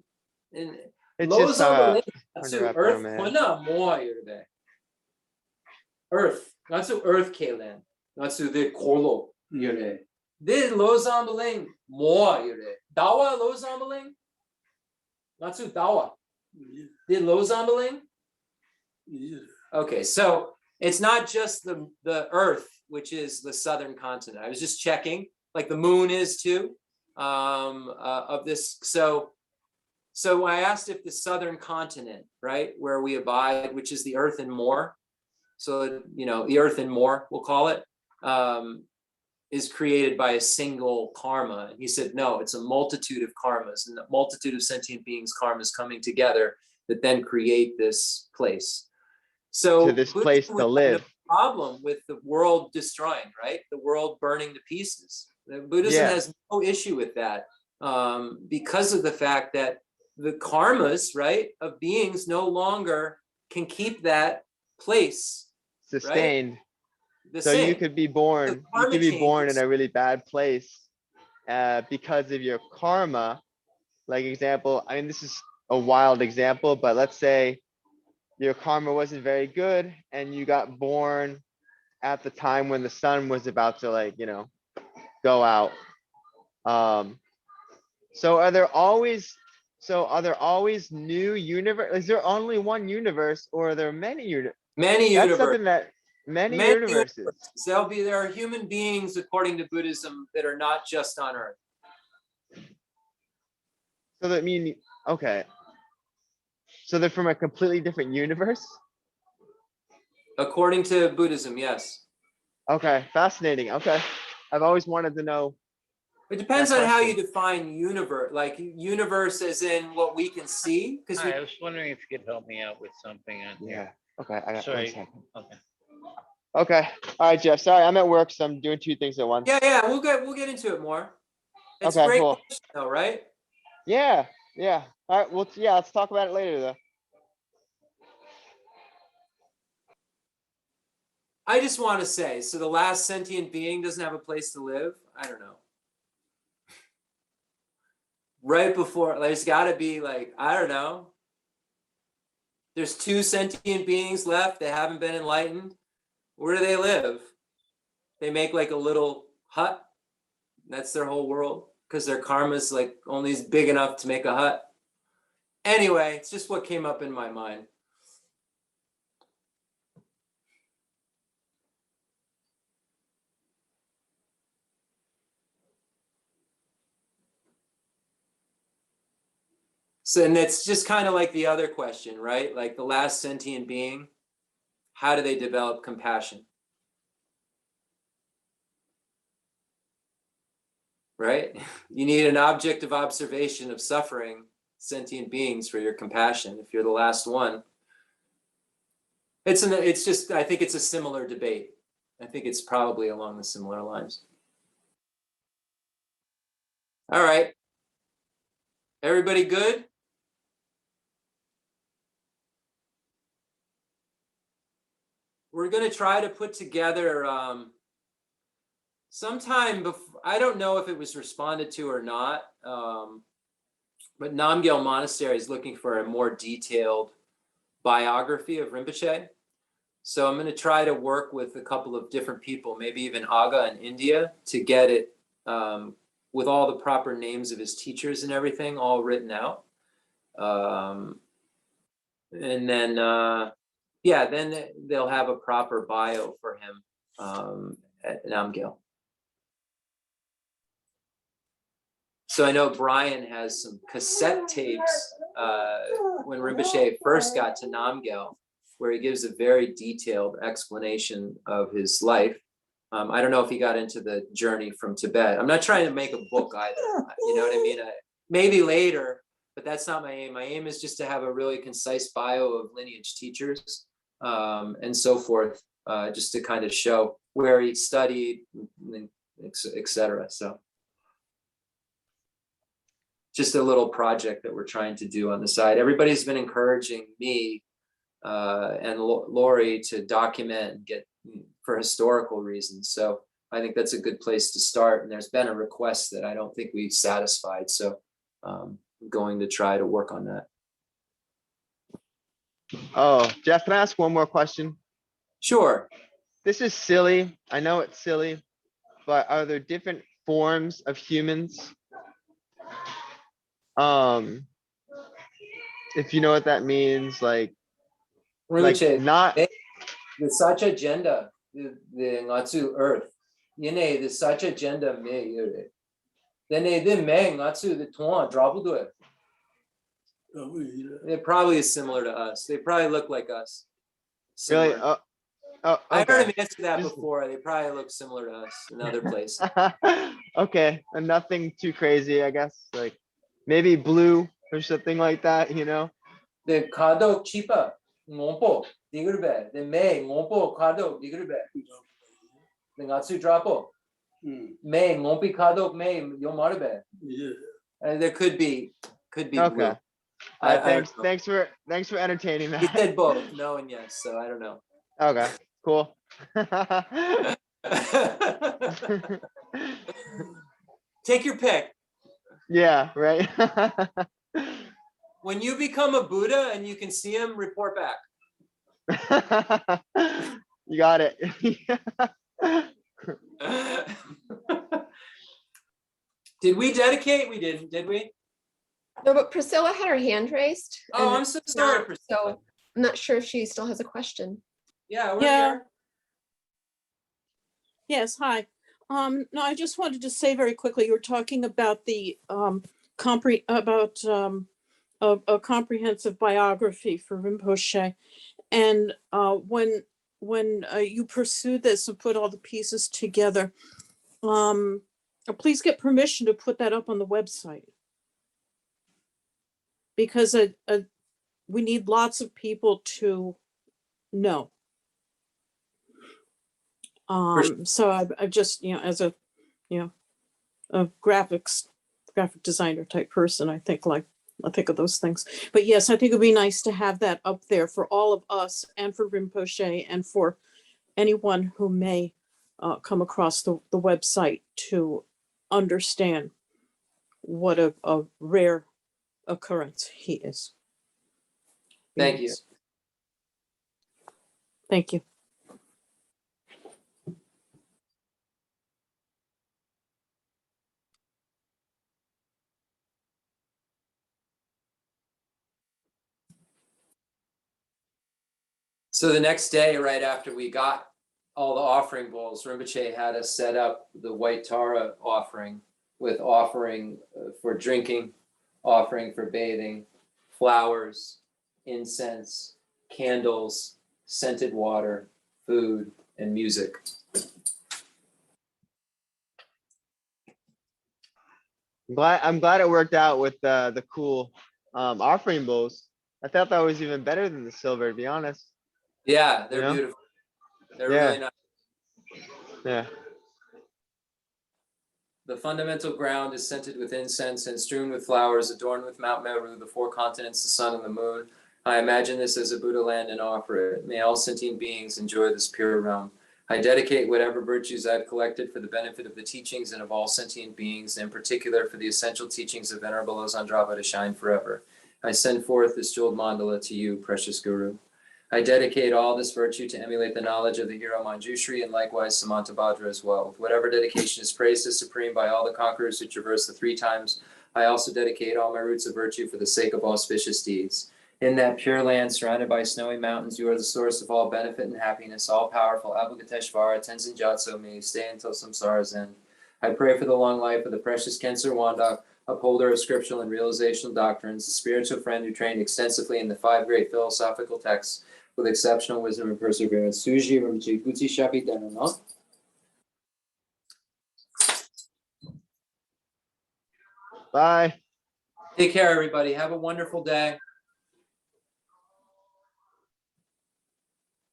It's Lo just Zambaling, hard that's to wrap earth, around my head. Earth, that's earth Kalen, that's the Kolo yure. This Lo Zambaling more yure. Dawa Lo Zambaling, that's Dawa. Did Lo Zambaling? Okay, so it's not just the earth, which is the southern continent. I was just checking, like the moon is too, of this. So I asked if the southern continent, right, where we abide, which is the earth and more. So, the earth and more, we'll call it, is created by a single karma. And he said, no, it's a multitude of karmas and a multitude of sentient beings' karmas coming together that then create this place. So To this place to live. No problem with the world destroying, right? The world burning to pieces. Buddhism has no issue with that because of the fact that the karmas, right, of beings no longer can keep that place sustained. Right? The So same. you could be born. You could be born in a really bad place because of your karma. Like example, I mean, this is a wild example, but let's say your karma wasn't very good and you got born at the time when the sun was about to go out. So are there always new universe? Is there only one universe or are there many universes? Many That's universes. something that many universes. There are human beings, according to Buddhism, that are not just on Earth. So that mean, okay. So they're from a completely different universe? According to Buddhism, yes. Okay, fascinating. Okay. I've always wanted to know. It depends on how you define universe, like universe as in what we can see. Because I was wondering if you could help me out with something on here. Okay, I got Sorry. 1 second. Okay. Okay. All right, Jeff. Sorry, I'm at work, so I'm doing 2 things at once. Yeah, we'll get into it more. It's Okay, a great cool. question though, right? Yeah. All right, well, let's talk about it later though. I just want to say, so the last sentient being doesn't have a place to live? I don't know. Right before, there's got to be I don't know. There's 2 sentient beings left that haven't been enlightened. Where do they live? They make a little hut. That's their whole world because their karma's only big enough to make a hut. Anyway, it's just what came up in my mind. So, and it's just kind of like the other question, right? Like the last sentient being, how do they develop compassion? Right? You need an object of observation of suffering sentient beings for your compassion. If you're the last one, I think it's a similar debate. I think it's probably along the similar lines. All right. Everybody good? We're going to try to put together sometime before, I don't know if it was responded to or not, but Namgyal Monastery is looking for a more detailed biography of Rinpoche. So I'm going to try to work with a couple of different people, maybe even Aga in India, to get it with all the proper names of his teachers and everything all written out. And then, then they'll have a proper bio for him at Namgyal. So I know Brian has some cassette tapes when Rinpoche first got to Namgyal. where he gives a very detailed explanation of his life. I don't know if he got into the journey from Tibet. I'm not trying to make a book either. You know what I mean? Maybe later, but that's not my aim. My aim is just to have a really concise bio of lineage teachers and so forth, just to kind of show where he studied, etc. So just a little project that we're trying to do on the side. Everybody's been encouraging me and Lori to document and get for historical reasons. So I think that's a good place to start. And there's been a request that I don't think we've satisfied. So I'm going to try to work on that. Oh, Jeff, can I ask one more question? Sure. This is silly. I know it's silly, but are there different forms of humans? If you know what that means, like not the such agenda, the Ngatsu Earth. Yene the such agenda me yure. Then they me Ngatsu the Tuan drop do it. It probably is similar to us. They probably look like us. Really? Similar. Okay. I heard him answer that before. They probably look similar to us in other places. Okay, and nothing too crazy, I guess. Like maybe blue or something like that, you know? The kado chipa ngompo digurbe. The me ngompo kado digurbe. The Ngatsu dropo. Me ngompi kado me yomarbe. And there could be Okay. blue. Thanks for entertaining that. He said both, no and yes, so I don't know. Okay, cool. Take your pick. Yeah, right. When you become a Buddha and you can see him, report back. You got it. Did we dedicate? We didn't, did we? No, but Priscilla had her hand raised. Oh, and I'm so sorry, Priscilla. So I'm not sure if she still has a question. Yeah, we're Yeah. here. Yes, hi. No, I just wanted to say very quickly, you were talking about the a comprehensive biography for Rinpoche. And when you pursue this and put all the pieces together, please get permission to put that up on the website. Because we need lots of people to know. So I just, as a graphic designer type person, I think of those things. But yes, I think it'd be nice to have that up there for all of us and for Rinpoche and for anyone who may come across the website to understand what a rare occurrence he is. Thank you. Thank you. So the next day, right after we got all the offering bowls, Rinpoche had us set up the white Tara offering with offering for drinking, offering for bathing, flowers, incense, candles, scented water, food, and music. I'm glad it worked out with the cool offering bowls. I thought that was even better than the silver, to be honest. Yeah, they're beautiful. They're really nice. Yeah. The fundamental ground is scented with incense and strewn with flowers, adorned with Mount Meru, the four continents, the sun, and the moon. I imagine this as a Buddha land and offer it. May all sentient beings enjoy this pure realm. I dedicate whatever virtues I've collected for the benefit of the teachings and of all sentient beings, and in particular for the essential teachings of Venerable Losang to shine forever. I send forth this jeweled mandala to you, precious Guru. I dedicate all this virtue to emulate the knowledge of the hero Manjushri and likewise Samantabhadra as well. With whatever dedication is praised as supreme by all the conquerors who traverse the three times, I also dedicate all my roots of virtue for the sake of auspicious deeds. In that pure land surrounded by snowy mountains, you are the source of all benefit and happiness, all powerful Avalokiteshvara, Tenzin Gyatso, may you stay until samsara's end. I pray for the long life of the precious Khensur Rinpoche, upholder of scriptural and realizational doctrines, the spiritual friend who trained extensively in the 5 great philosophical texts, with exceptional wisdom and perseverance. Suji Rinpoche Guti Shapi Danono. Bye. Take care, everybody. Have a wonderful day.